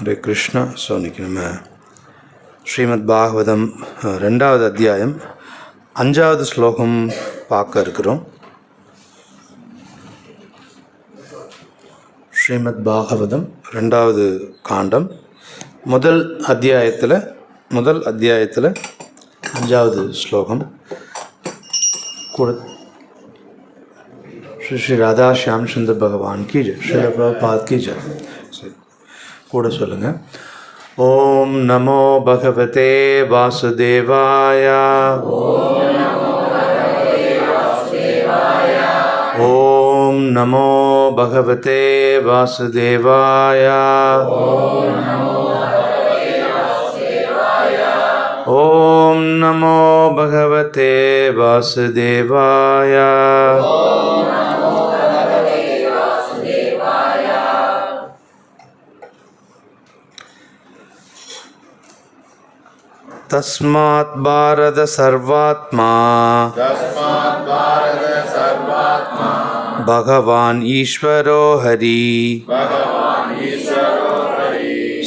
Hare Krishna. So இன்றைக்கி நம்ம ஸ்ரீமத் பாகவதம் 2வது அத்தியாயம் 5வது ஸ்லோகம் பார்க்க இருக்கிறோம். ஸ்ரீமத் பாகவதம் 2வது காண்டம் முதல் அத்தியாயத்தில் 5வது ஸ்லோகம் கூட ஸ்ரீ ராதா ஷியாம் சுந்தர் பகவான் கி ஜெய், ஸ்ரீ பிரபுபாத் கி ஜெய். கூட சொல்லுங்கள். ஓம் நமோ பகவதே வாசுதேவாய. ஓம் நமோ பகவதே வாசுதேவாய. ஓம் நமோ பகவதே வாசுதேவாய. தஸ்மாத் பாரத சர்வாத்மா பகவான் ஈஸ்வரோ ஹரி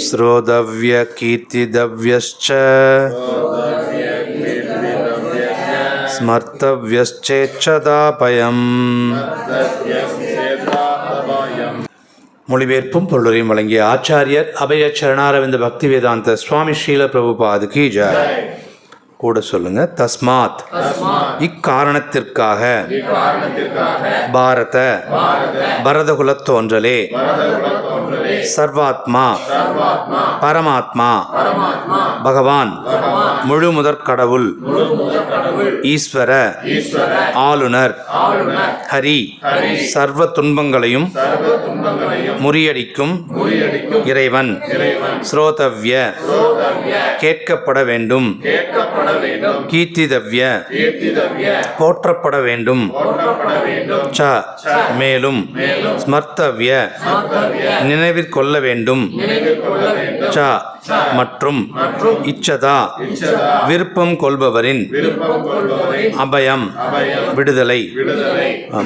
ஸ்ரோதவ்ய கீர்த்திதவ்யஸ்ச ஸ்மர்த்தவ்யஸ்சேச்சதாபயம். மொழிபெயர்ப்பும் பொருளையும் வழங்கிய ஆச்சாரியர் அபய சரணாரவிந்த பக்தி வேதாந்த சுவாமி ஸ்ரீல பிரபுபாது கி ஜெய். கூட சொல்லுங்க. தஸ்மாத் இக்காரணத்திற்காக பாரத பரதகுலத் தோன்றலே சர்வாத்மா பரமாத்மா பகவான் முழு முதற் கடவுள் ஈஸ்வர ஆளுநர் ஹரி சர்வ துன்பங்களையும் முறியடிக்கும் இறைவன் ஸ்ரோதவ்ய கேட்கப்பட வேண்டும், கீர்த்திதவ்ய போற்றப்பட வேண்டும், ச மேலும் ஸ்மர்த்தவ்ய நினைவிற்கொள்ள வேண்டும், ச மற்றும் இச்சதா விருப்பம் கொள்பவரின் அபயம் விடுதலை.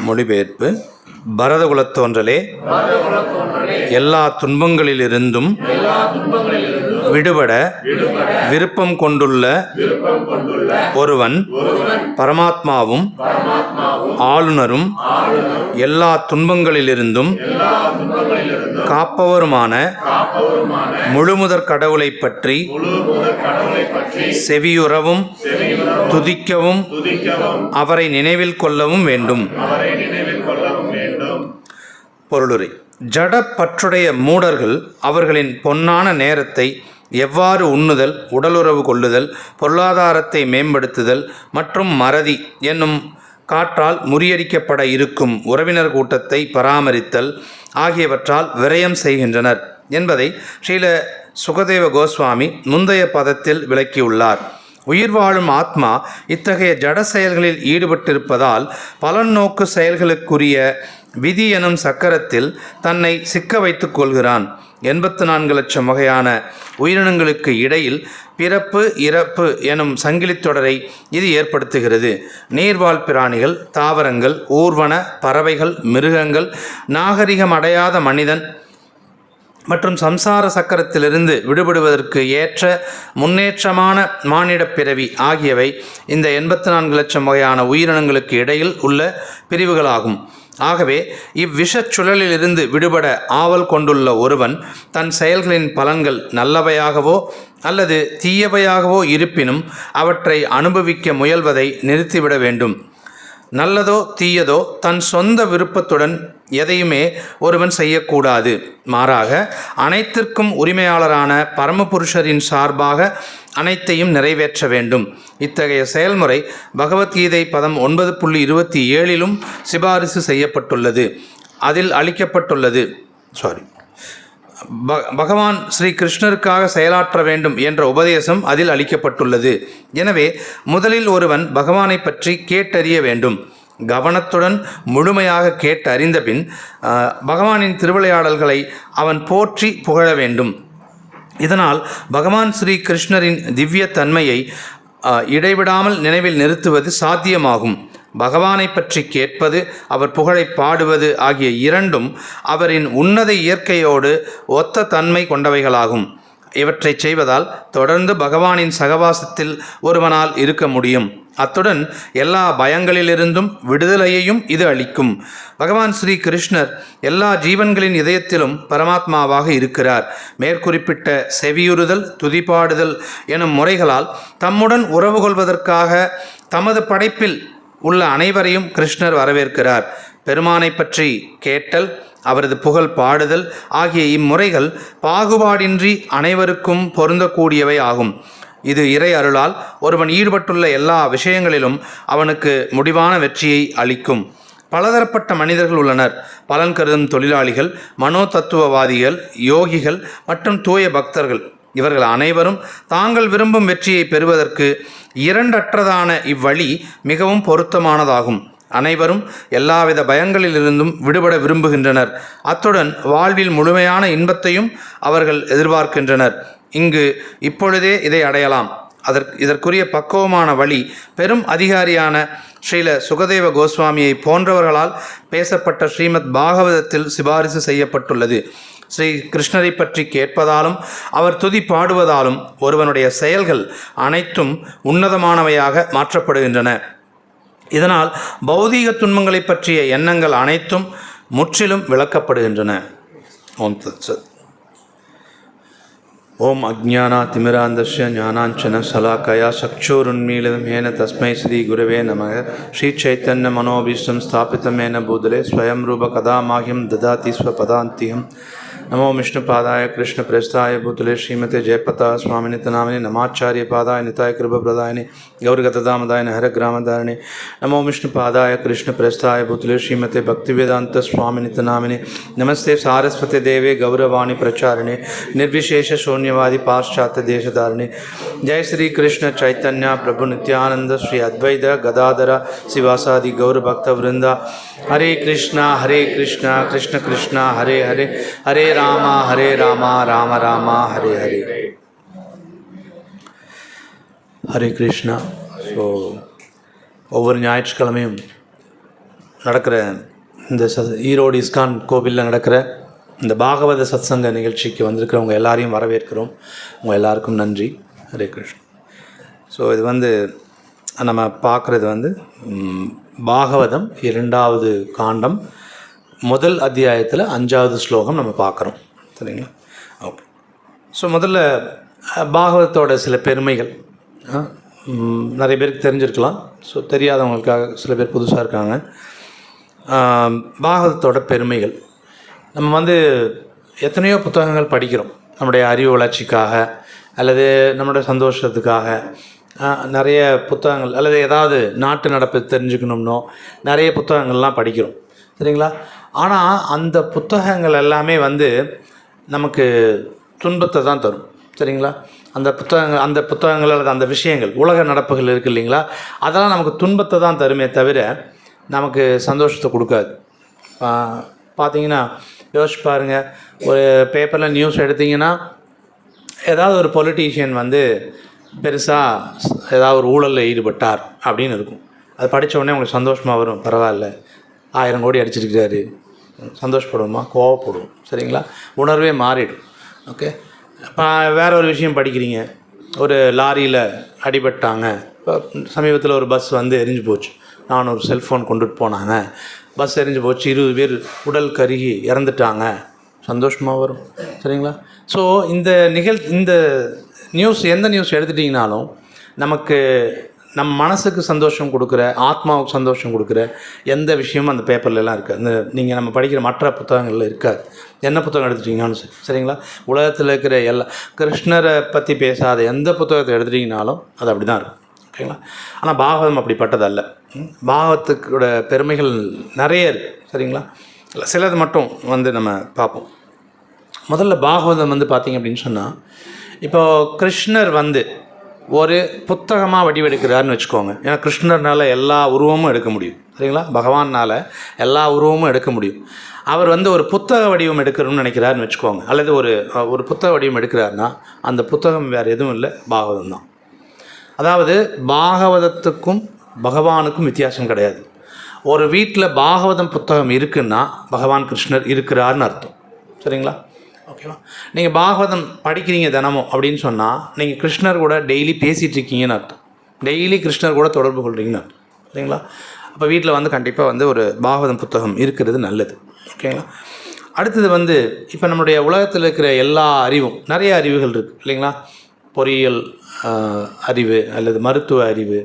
மொழிபெயர்ப்பு. பரதகுலத் தோன்றலே எல்லா துன்பங்களிலிருந்தும் விடுபட விருப்பம் கொண்டுள்ள ஒருவன் பரமாத்மாவும் ஆளுநரும் எல்லா துன்பங்களிலிருந்தும் காப்பவருமான முழுமுதற் கடவுளை பற்றி செவியுறவும் துதிக்கவும் அவரை நினைவில் கொள்ளவும் வேண்டும். பொருளுரை. ஜடப்பற்றுடைய மூடர்கள் அவர்களின் பொன்னான நேரத்தை எவ்வாறு உண்ணுதல், உடலுறவு கொள்ளுதல், பொருளாதாரத்தை மேம்படுத்துதல் மற்றும் மறதி என்னும் காற்றால் முறியடிக்கப்பட இருக்கும் உறவினர் கூட்டத்தை பராமரித்தல் ஆகியவற்றால் விரயம் செய்கின்றனர் என்பதை ஸ்ரீல சுகதேவ கோஸ்வாமி முந்தைய பதத்தில் விளக்கியுள்ளார். உயிர் வாழும் ஆத்மா இத்தகைய ஜட செயல்களில் ஈடுபட்டிருப்பதால் பலன் நோக்கு செயல்களுக்குரிய விதி எனும் சக்கரத்தில் தன்னை சிக்க வைத்துக் கொள்கிறான். 84 லட்சம் வகையான உயிரினங்களுக்கு இடையில் பிறப்பு இறப்பு எனும் சங்கிலித் தொடரை இது ஏற்படுத்துகிறது. நீர்வாழ் பிராணிகள், தாவரங்கள், ஊர்வன, பறவைகள், மிருகங்கள், நாகரிகம் அடையாத மனிதன் மற்றும் சம்சார சக்கரத்திலிருந்து விடுபடுவதற்கு ஏற்ற முன்னேற்றமான மானிடப் பிறவி ஆகியவை இந்த 84 லட்சம் வகையான உயிரினங்களுக்கு இடையில் உள்ள பிரிவுகளாகும். ஆகவே இவ்விஷச் சுழலிலிருந்து விடுபட ஆவல் கொண்டுள்ள ஒருவன் தன் செயல்களின் பலன்கள் நல்லவையாகவோ அல்லது தீயவையாகவோ இருப்பினும் அவற்றை அனுபவிக்க முயல்வதை நிறுத்திவிட வேண்டும். நல்லதோ தீயதோ தன் சொந்த விருப்பத்துடன் எதையுமே ஒருவன் செய்யக்கூடாது. மாறாக அனைத்திற்கும் உரிமையாளரான பரமபுருஷரின் சார்பாக அனைத்தையும் நிறைவேற்ற வேண்டும். இத்தகைய செயல்முறை பகவத்கீதை பதம் 9.27 சிபாரிசு செய்யப்பட்டுள்ளது. அதில் அளிக்கப்பட்டுள்ளது பகவான் ஸ்ரீ கிருஷ்ணருக்காக செயலாற்ற வேண்டும் என்ற உபதேசம் அதில் அளிக்கப்பட்டுள்ளது. எனவே முதலில் ஒருவன் பகவானை பற்றி கேட்டறிய வேண்டும். கவனத்துடன் முழுமையாக கேட்டறிந்த பின் பகவானின் திருவிளையாடல்களை அவன் போற்றி புகழ வேண்டும். இதனால் பகவான் ஸ்ரீ கிருஷ்ணரின் திவ்ய தன்மையை இடைவிடாமல் நினைவில் நிறுத்துவது சாத்தியமாகும். பகவானை பற்றி கேட்பது, அவர் புகழை பாடுவது ஆகிய இரண்டும் அவரின் உன்னத இயற்கையோடு ஒத்த தன்மை கொண்டவைகளாகும். இவற்றை செய்வதால் தொடர்ந்து பகவானின் சகவாசத்தில் ஒருவனால் இருக்க முடியும். அத்துடன் எல்லா பயங்களிலிருந்தும் விடுதலையையும் இது அளிக்கும். பகவான் ஸ்ரீ கிருஷ்ணர் எல்லா ஜீவன்களின் இதயத்திலும் பரமாத்மாவாக இருக்கிறார். மேற்குறிப்பிட்ட செவியுறுதல், துதிபாடுதல் எனும் முறைகளால் தம்முடன் உறவு கொள்வதற்காக தமது படைப்பில் உள்ள அனைவரையும் கிருஷ்ணர் வரவேற்கிறார். பெருமானை பற்றி கேட்டல், அவரது புகழ் பாடுதல் ஆகிய இம்முறைகள் பாகுபாடின்றி அனைவருக்கும் பொருந்தக்கூடியவை ஆகும். இது இறை அருளால் ஒருவன் ஈடுபட்டுள்ள எல்லா விஷயங்களிலும் அவனுக்கு முடிவான வெற்றியை அளிக்கும். பலதரப்பட்ட மனிதர்கள் உள்ளனர். பலன் கருதும் தொழிலாளிகள், மனோ தத்துவவாதிகள், யோகிகள் மற்றும் தூய பக்தர்கள். இவர்கள் அனைவரும் தாங்கள் விரும்பும் வெற்றியை பெறுவதற்கு இரண்டற்றதான இவ்வழி மிகவும் பொருத்தமானதாகும். அனைவரும் எல்லாவித பயங்களிலிருந்தும் விடுபட விரும்புகின்றனர். அத்துடன் வாழ்வில் முழுமையான இன்பத்தையும் அவர்கள் எதிர்பார்க்கின்றனர். இங்கு இப்பொழுதே இதை அடையலாம். இதற்குரிய பக்குவமான வழி பெரும் அதிகாரியான ஸ்ரீல சுகதேவ கோஸ்வாமியை போன்றவர்களால் பேசப்பட்ட ஸ்ரீமத் பாகவதத்தில் சிபாரிசு செய்யப்பட்டுள்ளது. ஸ்ரீ கிருஷ்ணரை பற்றி கேட்பதாலும் அவர் துதி பாடுவதாலும் ஒருவனுடைய செயல்கள் அனைத்தும் உன்னதமானவையாக மாற்றப்படுகின்றன. இதனால் பௌதீக துன்பங்களை பற்றிய எண்ணங்கள் அனைத்தும் முற்றிலும் விளக்கப்படுகின்றன. ஓம் தத் சத். ஓம் அஜ்ஞானாதிமிராந்தஸ்ய ஞானாஞ்சன சலாக்கயா சக்ஷுருன்மீலிதம் ஏன தஸ்மை ஸ்ரீ குரவே நமக. ஸ்ரீ சைத்தன்ய மனோபீஷ்டம் ஸ்தாபிதமேன பூதலே ஸ்வயம் ரூப கதாமாஹ்யம் ததாதி ஸ்வபதாந்திகம். நமோ விஷ்ணுபாதாய கிருஷ்ண பிரஸ்தாய பூத்துலே ஸ்ரீமதே ஜெயபதா சுவாமினித நாமினி நமாச்சாரிய பாதாய நிதாய கிருபபிரதாயினி கௌரிகதாமதாய ஹர கிராமதாரிணி. நமோ விஷ்ணுபாதாய கிருஷ்ண பிரஸ்தாய பூத்துலே ஸ்ரீமதே பக்திவேதாந்த சுவாமினித நாமினி நமஸ்தே சாரஸ்வதி தேவே கௌரவாணி பிரச்சாரிணி நிர்விசேஷ शून्यवादी पाश्चात्य देशधारिणी. जय श्री कृष्ण चैतन्य प्रभु नित्यानंद श्री अद्वैत गदाधर शिवासादि गौर भक्त वृंदा. हरे कृष्णा कृष्ण कृष्णा हरे हरे, हरे रामा राम रामा हरे हरे. ஹரே கிருஷ்ணா. ஸோ ஒவ்வொரு ஞாயிற்றுக்கிழமையும் நடக்கிற இந்த ஈரோடு இஸ்கான் கோவிலில் நடக்கிற இந்த பாகவத சத்சங்க நிகழ்ச்சிக்கு வந்திருக்கிறவங்க எல்லாரையும் வரவேற்கிறோம். உங்கள் எல்லாருக்கும் நன்றி. ஹரே கிருஷ்ணா. ஸோ இது நம்ம பார்க்குறது பாகவதம் 2வது காண்டம், முதல் அத்தியாயத்தில் 5வது ஸ்லோகம் நம்ம பார்க்குறோம். சரிங்களா? ஓகே. ஸோ முதல்ல பாகவதத்தோட சில பெருமைகள் நிறைய பேருக்கு தெரிஞ்சிருக்கலாம். ஸோ தெரியாதவங்களுக்காக சில பேர் புதுசாக இருக்காங்க. பாகவதத்தோட பெருமைகள். நம்ம எத்தனையோ புத்தகங்கள் படிக்கிறோம் நம்முடைய அறிவு வளர்ச்சிக்காக அல்லது நம்முடைய சந்தோஷத்துக்காக. நிறைய புத்தகங்கள் அல்லது ஏதாவது நாட்டு நடப்பு தெரிஞ்சுக்கணும்னோ நிறைய புத்தகங்கள்லாம் படிக்கிறோம். சரிங்களா? ஆனால் அந்த புத்தகங்கள் எல்லாமே நமக்கு துன்பத்தை தான் தரும். சரிங்களா? அந்த புத்தகங்கள் அல்லது அந்த விஷயங்கள், உலக நடப்புகள் இருக்குது இல்லைங்களா, அதெல்லாம் நமக்கு துன்பத்தை தான் தருமே தவிர நமக்கு சந்தோஷத்தை கொடுக்காது. பார்த்தீங்கன்னா யோசிச்சு பாருங்கள், ஒரு பேப்பரில் நியூஸ் எடுத்திங்கன்னா ஏதாவது ஒரு பொலிட்டீஷியன் பெருசாக ஏதாவது ஒரு ஊழலில் ஈடுபட்டார் அப்படின்னு இருக்கும். அது படித்த உடனே உங்களுக்கு சந்தோஷமாக வரும். பரவாயில்ல, 1000 கோடி அடிச்சிருக்கிறாரு, சந்தோஷப்படுவோமா? கோவப்படுவோம். சரிங்களா? உணர்வே மாறிடும். ஓகே. இப்போ வேறு ஒரு விஷயம் படிக்கிறீங்க, ஒரு லாரியில் அடிபட்டாங்க. இப்போ சமீபத்தில் ஒரு பஸ் எரிஞ்சு போச்சு, 400 செல்ஃபோன் கொண்டுட்டு போனாங்க, பஸ் எரிஞ்சு போச்சு, 20 பேர் உடல் கருகி இறந்துட்டாங்க. சந்தோஷமாக வரும். சரிங்களா? ஸோ இந்த நியூஸ், எந்த நியூஸ் எடுத்துட்டிங்கனாலும் நமக்கு நம்ம மனசுக்கு சந்தோஷம் கொடுக்குற, ஆத்மாவுக்கு சந்தோஷம் கொடுக்குற எந்த விஷயமும் அந்த பேப்பர்லலாம் இருக்காது. நீங்கள் நம்ம படிக்கிற மற்ற புத்தகங்களில் இருக்காது. என்ன புத்தகம் எடுத்துட்டிங்கனாலும் சரி. சரிங்களா? உலகத்தில் இருக்கிற கிருஷ்ணரை பற்றி பேசாத எந்த புத்தகத்தை எடுத்துட்டிங்கனாலும் அது அப்படி தான் இருக்கும். ஓகேங்களா? ஆனால் பாகவதம் அப்படிப்பட்டதல்ல. பாகவத்துக்கோட பெருமைகள் நிறைய இருக்குது. சரிங்களா? சிலது மட்டும் நம்ம பார்ப்போம். முதல்ல பாகவதம் பார்த்திங்க அப்படின்னு சொன்னால், இப்போது கிருஷ்ணர் ஒரு புத்தகமாக வடிவெடுக்கிறாருன்னு வச்சுக்கோங்க. ஏன்னா கிருஷ்ணர்னால் எல்லா உருவமும் எடுக்க முடியும். சரிங்களா? பகவானால் எல்லா உருவமும் எடுக்க முடியும். அவர் ஒரு புத்தக வடிவம் எடுக்கணும்னு நினைக்கிறாருன்னு வச்சுக்கோங்க, அல்லது ஒரு புத்தக வடிவம் எடுக்கிறாருன்னா அந்த புத்தகம் வேறு எதுவும் இல்லை, பாகவதம் தான். அதாவது பாகவதத்துக்கும் பகவானுக்கும் வித்தியாசம் கிடையாது. ஒரு வீட்டில் பாகவதம் புத்தகம் இருக்குன்னா பகவான் கிருஷ்ணர் இருக்கிறார்னு அர்த்தம். சரிங்களா? ஓகேவா? நீங்கள் பாகவதம் படிக்கிறீங்க தினமும் அப்படின்னு சொன்னால் நீங்கள் கிருஷ்ணர் கூட டெய்லி பேசிகிட்டு இருக்கீங்கன்னு அர்த்தம். டெய்லி கிருஷ்ணர் கூட தொடர்பு கொள்கிறீங்கன்னு அர்த்தம். சரிங்களா? அப்போ வீட்டில் வந்து கண்டிப்பாக வந்து ஒரு பாகவதம் புத்தகம் இருக்கிறது நல்லது. ஓகேங்களா? அடுத்தது வந்து இப்போ நம்மளுடைய உலகத்தில் இருக்கிற எல்லா அறிவும், நிறைய அறிவுகள் இருக்குது இல்லைங்களா? பொறியியல் அறிவு அல்லது மருத்துவ அறிவு,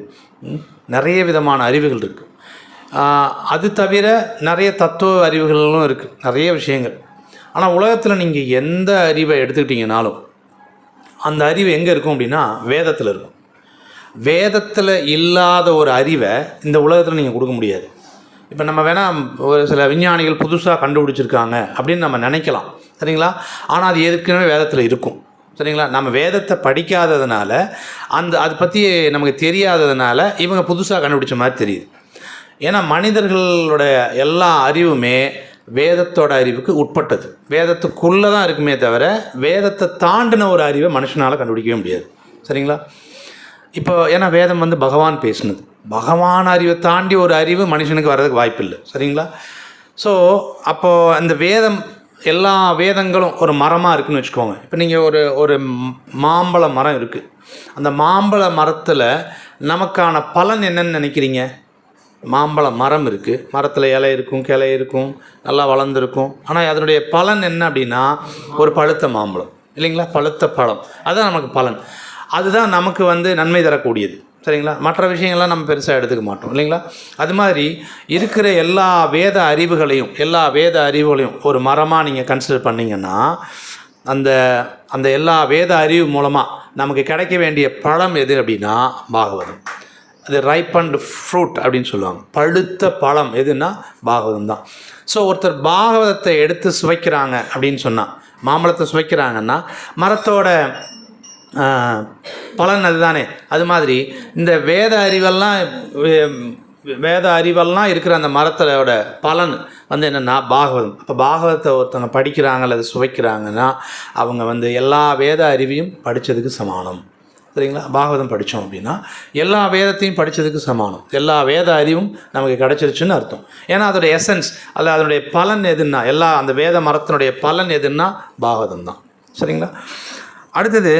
நிறைய விதமான அறிவுகள் இருக்குது. அது தவிர நிறைய தத்துவ அறிவுகளும் இருக்குது, நிறைய விஷயங்கள். ஆனால் உலகத்தில் நீங்கள் எந்த அறிவை எடுத்துக்கிட்டிங்கனாலும் அந்த அறிவு எங்கே இருக்கும் அப்படின்னா வேதத்தில் இருக்கும். வேதத்தில் இல்லாத ஒரு அறிவை இந்த உலகத்தில் நீங்கள் கொடுக்க முடியாது. இப்போ நம்ம வேணால் ஒரு சில விஞ்ஞானிகள் புதுசாக கண்டுபிடிச்சிருக்காங்க அப்படின்னு நம்ம நினைக்கலாம். சரிங்களா? ஆனால் அது ஏற்கனவே வேதத்தில் இருக்கும். சரிங்களா? நம்ம வேதத்தை படிக்காததுனால அதை பற்றி நமக்கு தெரியாததுனால இவங்க புதுசாக கண்டுபிடிச்ச மாதிரி தெரியுது. ஏன்னா மனிதர்களோட எல்லா அறிவுமே வேதத்தோட அறிவுக்கு உட்பட்டது. வேதத்துக்குள்ளே தான் இருக்குமே தவிர வேதத்தை தாண்டின ஒரு அறிவை மனுஷனால் கண்டுபிடிக்கவே முடியாது. சரிங்களா? இப்போ ஏன்னா வேதம் வந்து பகவான் பேசுனது. பகவான் அறிவை தாண்டி ஒரு அறிவு மனுஷனுக்கு வர்றதுக்கு வாய்ப்பு இல்லை. சரிங்களா? ஸோ அப்போது அந்த வேதம், எல்லா வேதங்களும் ஒரு மரமாக இருக்குதுன்னு வச்சுக்கோங்க. இப்போ நீங்கள் ஒரு மாம்பழ மரம் இருக்குது. அந்த மாம்பழ மரத்தில் நமக்கான பலன் என்னன்னு நினைக்கிறீங்க? மாம்பழ மரம் இருக்குது, மரத்தில் இலை இருக்கும், கிளை இருக்கும், நல்லா வளர்ந்துருக்கும். ஆனால் அதனுடைய பலன் என்ன அப்படின்னா ஒரு பழுத்த மாம்பழம் இல்லைங்களா? பழுத்த பழம், அதுதான் நமக்கு பலன். அதுதான் நமக்கு வந்து நன்மை தரக்கூடியது. சரிங்களா? மற்ற விஷயங்கள்லாம் நம்ம பெருசாக எடுத்துக்க மாட்டோம் இல்லைங்களா? அது மாதிரி இருக்கிற எல்லா வேத அறிவுகளையும் ஒரு மரமாக நீங்கள் கன்சிடர் பண்ணிங்கன்னா அந்த எல்லா வேத அறிவு மூலமாக நமக்கு கிடைக்க வேண்டிய பழம் எது அப்படின்னா பாகவதம். அது ரைப்பண்ட் ஃப்ரூட் அப்படின்னு சொல்லுவாங்க. பழுத்த பழம் எதுன்னா பாகவதம் தான். ஸோ ஒருத்தர் பாகவதத்தை எடுத்து சுவைக்கிறாங்க அப்படின்னு சொன்னால், மாம்பழத்தை சுவைக்கிறாங்கன்னா மரத்தோட பலன் அதுதானே. அது மாதிரி இந்த வேத அறிவெல்லாம் இருக்கிற அந்த மரத்தோட பலன் வந்து என்னென்னா பாகவதம். அப்போ பாகவதத்தை ஒருத்தவங்க படிக்கிறாங்க அல்லது சுவைக்கிறாங்கன்னா அவங்க வந்து எல்லா வேத அறிவையும் படித்ததுக்கு சமானம். சரிங்களா? பாகவதம் படித்தோம் அப்படின்னா எல்லா வேதத்தையும் படித்ததுக்கு சமானம். எல்லா வேத அறிவும் நமக்கு கிடச்சிருச்சுன்னு அர்த்தம். ஏன்னா அதோடைய எசன்ஸ் அல்ல அதனுடைய பலன் எதுன்னா, அந்த வேத மரத்தினுடைய பலன் எதுன்னா பாகவதம் தான். சரிங்களா? அடுத்தது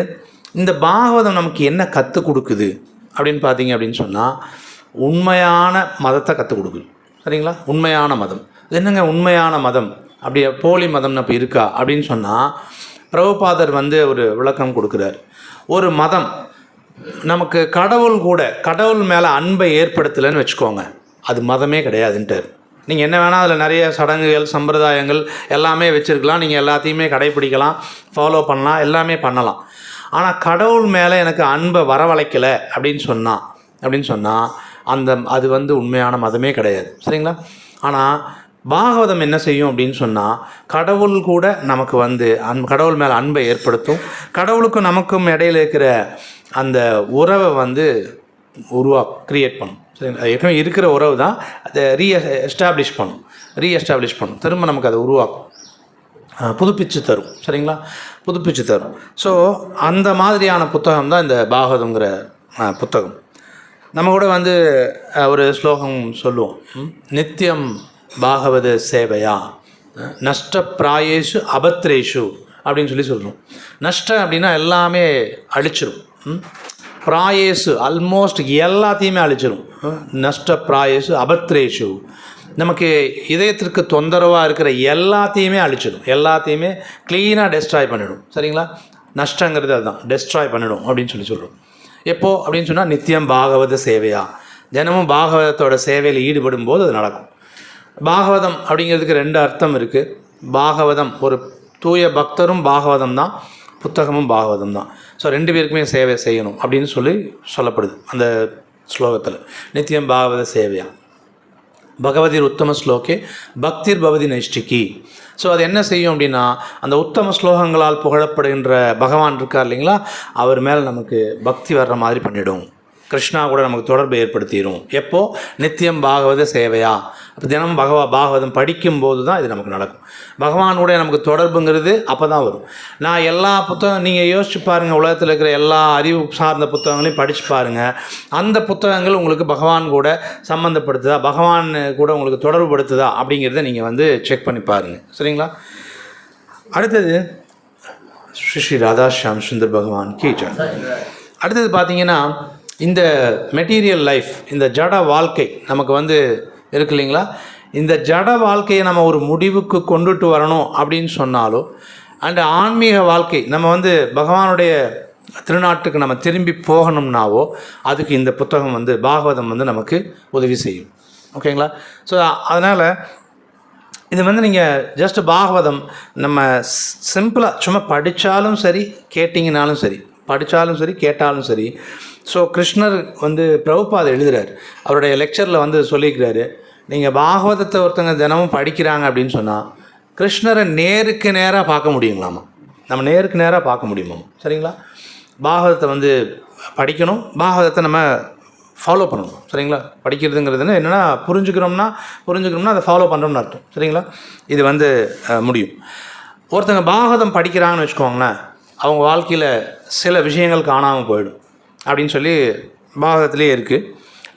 இந்த பாகவதம் நமக்கு என்ன கற்றுக் கொடுக்குது அப்படின்னு பார்த்தீங்க அப்படின்னு சொன்னால் உண்மையான மதத்தை கற்றுக் கொடுக்குது. சரிங்களா? உண்மையான மதம். அது என்னங்க உண்மையான மதம்? அப்படியே போலி மதம்னு அப்போ இருக்கா அப்படின்னு சொன்னால் பிரபுபாதர் வந்து ஒரு விளக்கம் கொடுக்குறார். ஒரு மதம் நமக்கு கடவுள் மேலே அன்பை ஏற்படுத்தலைன்னு வச்சுக்கோங்க, அது மதமே கிடையாதுன்ட்டார். நீங்கள் என்ன வேணால் அதில் நிறைய சடங்குகள் சம்பிரதாயங்கள் எல்லாமே வச்சுருக்கலாம், நீங்கள் எல்லாத்தையுமே கடைப்பிடிக்கலாம், ஃபாலோ பண்ணலாம், எல்லாமே பண்ணலாம். ஆனால் கடவுள் மேலே எனக்கு அன்பை வரவழைக்கலை அப்படின்னு சொன்னால் அது வந்து உண்மையான மதமே கிடையாது. சரிங்களா? ஆனால் பாகவதம் என்ன செய்யும் அப்படின்னு சொன்னால் கடவுள் கூட நமக்கு வந்து கடவுள் மேலே அன்பை ஏற்படுத்தும். கடவுளுக்கும் நமக்கும் இடையில் இருக்கிற அந்த உறவை வந்து க்ரியேட் பண்ணும். சரிங்களா? ஏற்கனவே இருக்கிற உறவு தான் அதை ரீஎஸ்டாப்ளிஷ் பண்ணும். திரும்ப நமக்கு அதை உருவாக்கும், புதுப்பிச்சு தரும். சரிங்களா? புதுப்பிச்சு தரும். ஸோ அந்த மாதிரியான புத்தகம் தான் இந்த பாகவதங்கிற புத்தகம். நம்ம கூட வந்து ஒரு ஸ்லோகம் சொல்லுவோம், நித்தியம் பாகவத சேவையா நஷ்ட பிராயேஷு அபத்ரேஷு அப்படின்னு சொல்லுவோம். நஷ்டம் அப்படின்னா எல்லாமே அழிச்சிரும், பிராயேஷு ஆல்மோஸ்ட் எல்லாத்தையுமே அழிச்சிரும். நஷ்ட பிராயேஷு அபத்ரேஷு நமக்கு இதயத்திற்கு தொந்தரவாக இருக்கிற எல்லாத்தையுமே அழிச்சிடும், எல்லாத்தையுமே க்ளீனாக டெஸ்ட்ராய் பண்ணிடும். சரிங்களா? நஷ்டங்கிறது அதுதான், டெஸ்ட்ராய் பண்ணிடும் அப்படின்னு சொல்கிறோம். எப்போது அப்படின்னு சொன்னால் நித்தியம் பாகவத சேவையா, தினமும் பாகவதத்தோட சேவையில் ஈடுபடும் போது அது நடக்கும். பாகவதம் அப்படிங்கிறதுக்கு 2 அர்த்தம் இருக்குது. பாகவதம் ஒரு தூய பக்தரும் பாகவதம் தான், புத்தகமும் பாகவதம் தான். ஸோ 2 பேருக்குமே சேவை செய்யணும் அப்படின்னு சொல்லப்படுது அந்த ஸ்லோகத்தில். நித்தியம் பாகவத சேவையா பகவதிர் உத்தம ஸ்லோகே பக்திர் பவதி நைஷ்டிகி. ஸோ அது என்ன செய்யும் அப்படின்னா அந்த உத்தம ஸ்லோகங்களால் புகழப்படுகின்ற பகவான் இருக்கார் இல்லைங்களா, அவர் மேலே நமக்கு பக்தி வர்ற மாதிரி பண்ணிவிடும். கிருஷ்ணா கூட நமக்கு தொடர்பு ஏற்படுத்திடும். எப்போது? நித்தியம் பாகவத சேவையா, அப்போ தினமும் பாகவதம் படிக்கும்போது தான் இது நமக்கு நடக்கும். பகவானுடைய நமக்கு தொடர்புங்கிறது அப்போ தான் வரும். நான் எல்லா புத்தகம் நீங்கள் யோசிச்சு பாருங்கள், உலகத்தில் இருக்கிற எல்லா அறிவு சார்ந்த புத்தகங்களையும் படித்து பாருங்கள். அந்த புத்தகங்கள் உங்களுக்கு பகவான் கூட சம்மந்தப்படுத்துதா, பகவான் கூட உங்களுக்கு தொடர்பு படுத்துதா அப்படிங்கிறத நீங்கள் செக் பண்ணி பாருங்கள். சரிங்களா? அடுத்தது ஸ்ரீ ராதாஷியாம் சுந்தர் பகவான் கீச்சா. அடுத்தது பார்த்தீங்கன்னா, இந்த மெட்டீரியல் லைஃப், இந்த ஜட வாழ்க்கை நமக்கு இருக்கு இல்லைங்களா? இந்த ஜட வாழ்க்கையை நம்ம ஒரு முடிவுக்கு கொண்டுட்டு வரணும் அப்படின்னு சொன்னாலோ, அண்ட் ஆன்மீக வாழ்க்கை நம்ம பகவானுடைய திருநாட்டுக்கு நம்ம திரும்பி போகணும்னாவோ, அதுக்கு இந்த புத்தகம் பாகவதம் நமக்கு உதவி செய்யும். ஓகேங்களா? ஸோ அதனால் இது நீங்கள் ஜஸ்ட் பாகவதம் நம்ம சிம்பிளாக சும்மா படித்தாலும் சரி, கேட்டிங்கனாலும் சரி, படித்தாலும் சரி, கேட்டாலும் சரி. ஸோ கிருஷ்ணர் பிரபுபாத் எழுதுகிறார், அவருடைய லெக்சரில் சொல்லியிருக்கிறாரு, நீங்கள் பாகவதத்தை ஒருத்தங்க தினமும் படிக்கிறாங்க அப்படின்னு சொன்னால் கிருஷ்ணரை நேருக்கு நேராக பார்க்க முடியுங்களாமா. நம்ம நேருக்கு நேராக பார்க்க முடியுமா? சரிங்களா? பாகவதத்தை படிக்கணும், பாகவதத்தை நம்ம ஃபாலோ பண்ணணும். சரிங்களா? படிக்கிறதுங்கிறது என்னென்னா புரிஞ்சுக்கிறோம்னா அதை ஃபாலோ பண்ணுறோம்னு அர்த்தம். சரிங்களா? இது முடியும். ஒருத்தங்க பாகவதம் படிக்கிறாங்கன்னு வச்சுக்கோங்களேன், அவங்க வாழ்க்கையில் சில விஷயங்கள் காணாமல் போயிடும் அப்படின்னு சொல்லி பாகவதத்துலேயே இருக்குது.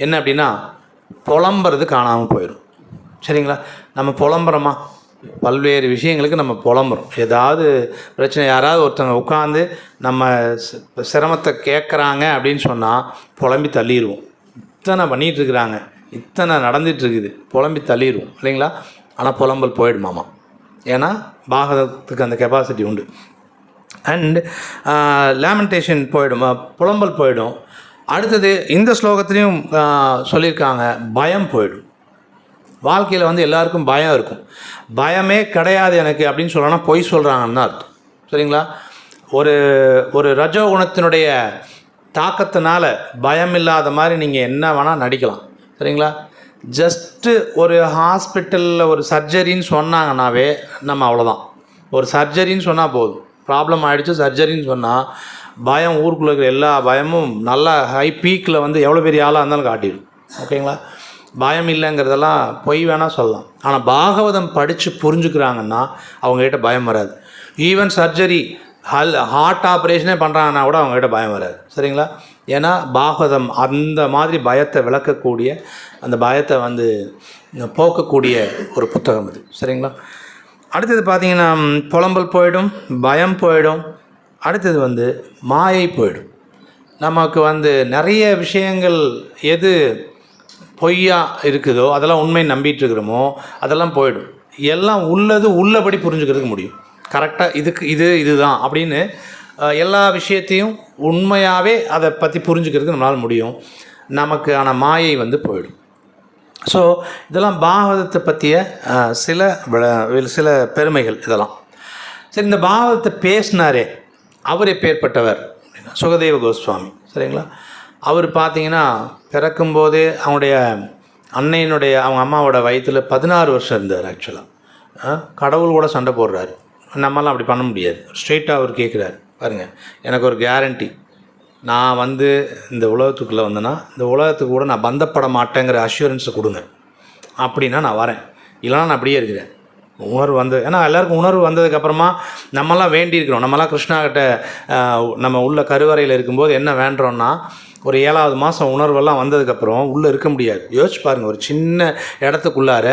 என்ன அப்படின்னா, புலம்புறது காணாமல் போயிடும். சரிங்களா? நம்ம புலம்புறோமா? பல்வேறு விஷயங்களுக்கு நம்ம புலம்புறோம். ஏதாவது பிரச்சனை, யாராவது ஒருத்தவங்க உட்காந்து நம்ம சிரமத்தை கேட்குறாங்க அப்படின்னு சொன்னால் புலம்பி தள்ளிடுவோம். இத்தனை பண்ணிகிட்ருக்குறாங்க, இத்தனை நடந்துகிட்ருக்குது, புலம்பி தள்ளிடுவோம் இல்லைங்களா? ஆனால் புலம்பல் போயிடுமாமா. ஏன்னா பாகவதத்துக்கு அந்த கெப்பாசிட்டி உண்டு. அண்ட் லேமெண்டேஷன் போயிடும், புலம்பல் போயிடும். அடுத்தது இந்த ஸ்லோகத்துலேயும் சொல்லியிருக்காங்க, பயம் போயிடும். வாழ்க்கையில் எல்லாருக்கும் பயம் இருக்கும். பயமே கிடையாது எனக்கு அப்படின்னு சொல்லணும்னா பொய் சொல்கிறாங்கன்னு தான் அர்த்தம். சரிங்களா? ஒரு ரஜோகுணத்தினுடைய தாக்கத்தினால பயம் இல்லாத மாதிரி நீங்கள் என்ன வேணால் நடிக்கலாம். சரிங்களா? ஜஸ்ட்டு ஒரு ஹாஸ்பிட்டலில் ஒரு சர்ஜரின்னு சொன்னாங்கன்னாவே நம்ம அவ்வளோதான். ஒரு சர்ஜரின்னு சொன்னால் போதும், ப்ராப்ளம் ஆகிடுச்சு சர்ஜரின்னு சொன்னால் பயம், ஊருக்குள்ளே இருக்கிற எல்லா பயமும் நல்லா ஹை பீக்கில் எவ்வளோ பெரிய ஆளாக இருந்தாலும் காட்டிடும். ஓகேங்களா? பயம் இல்லைங்கிறதெல்லாம் பொய் வேணால் சொல்லலாம். ஆனால் பாகவதம் படித்து புரிஞ்சுக்கிறாங்கன்னா அவங்ககிட்ட பயம் வராது. ஈவன் சர்ஜரி, ஹார்ட் ஆப்ரேஷனே பண்ணுறாங்கன்னா கூட அவங்ககிட்ட பயம் வராது. சரிங்களா? ஏன்னா பாகவதம் அந்த மாதிரி பயத்தை விளக்கக்கூடிய, அந்த பயத்தை போக்கக்கூடிய ஒரு புத்தகம் இது. சரிங்களா? அடுத்தது பார்த்திங்கன்னா, புலம்பல் போயிடும், பயம் போயிடும். அடுத்தது மாயை போயிடும். நமக்கு நிறைய விஷயங்கள் எது பொய்யா இருக்குதோ, அதெல்லாம் உண்மை நம்பிட்டுருக்கிறோமோ அதெல்லாம் போயிடும். எல்லாம் உள்ளபடி புரிஞ்சுக்கிறதுக்கு முடியும். கரெக்டாக இதுதான் அப்படின்னு எல்லா விஷயத்தையும் உண்மையாகவே அதை பற்றி புரிஞ்சுக்கிறதுக்கு நம்மளால் முடியும். நமக்கு ஆனால் மாயை போயிடும். ஸோ இதெல்லாம் பாகவதத்தை பற்றிய சில பெருமைகள் இதெல்லாம். சரி, இந்த பாகவதத்தை பேசினாரே அவர் எப்பேற்பட்டவர் அப்படின்னா சுகதேவ கோஸ்வாமி. சரிங்களா? அவர் பார்த்திங்கன்னா பிறக்கும்போதே அவங்களுடைய அவங்க அம்மாவோட வயிற்றில் 16 வருஷம் இருந்தார். ஆக்சுவலாக கடவுள் கூட சண்டை போடுறாரு. நம்மளாம் அப்படி பண்ண முடியாது. ஸ்ட்ரெயிட்டாக அவர் கேட்குறாரு, பாருங்கள், எனக்கு ஒரு கேரண்டி, நான் இந்த உலகத்துக்குள்ளே வந்தேன்னா இந்த உலகத்துக்கு கூட நான் பந்தப்பட மாட்டேங்கிற அஷ்யூரன்ஸை கொடுங்க, அப்படின்னா நான் வரேன், இல்லைனா நான் அப்படியே இருக்கிறேன். உணர்வு ஏன்னா எல்லாருக்கும் உணர்வு வந்ததுக்கப்புறமா நம்மலாம் வேண்டியிருக்கிறோம். நம்மலாம் கிருஷ்ணாக்கிட்ட நம்ம உள்ள கருவறையில் இருக்கும்போது என்ன வேண்டுறோன்னா, ஒரு 7வது மாதம் உணர்வெல்லாம் வந்ததுக்கப்புறம் உள்ளே இருக்க முடியாது. யோசிச்சு பாருங்கள், ஒரு சின்ன இடத்துக்குள்ளார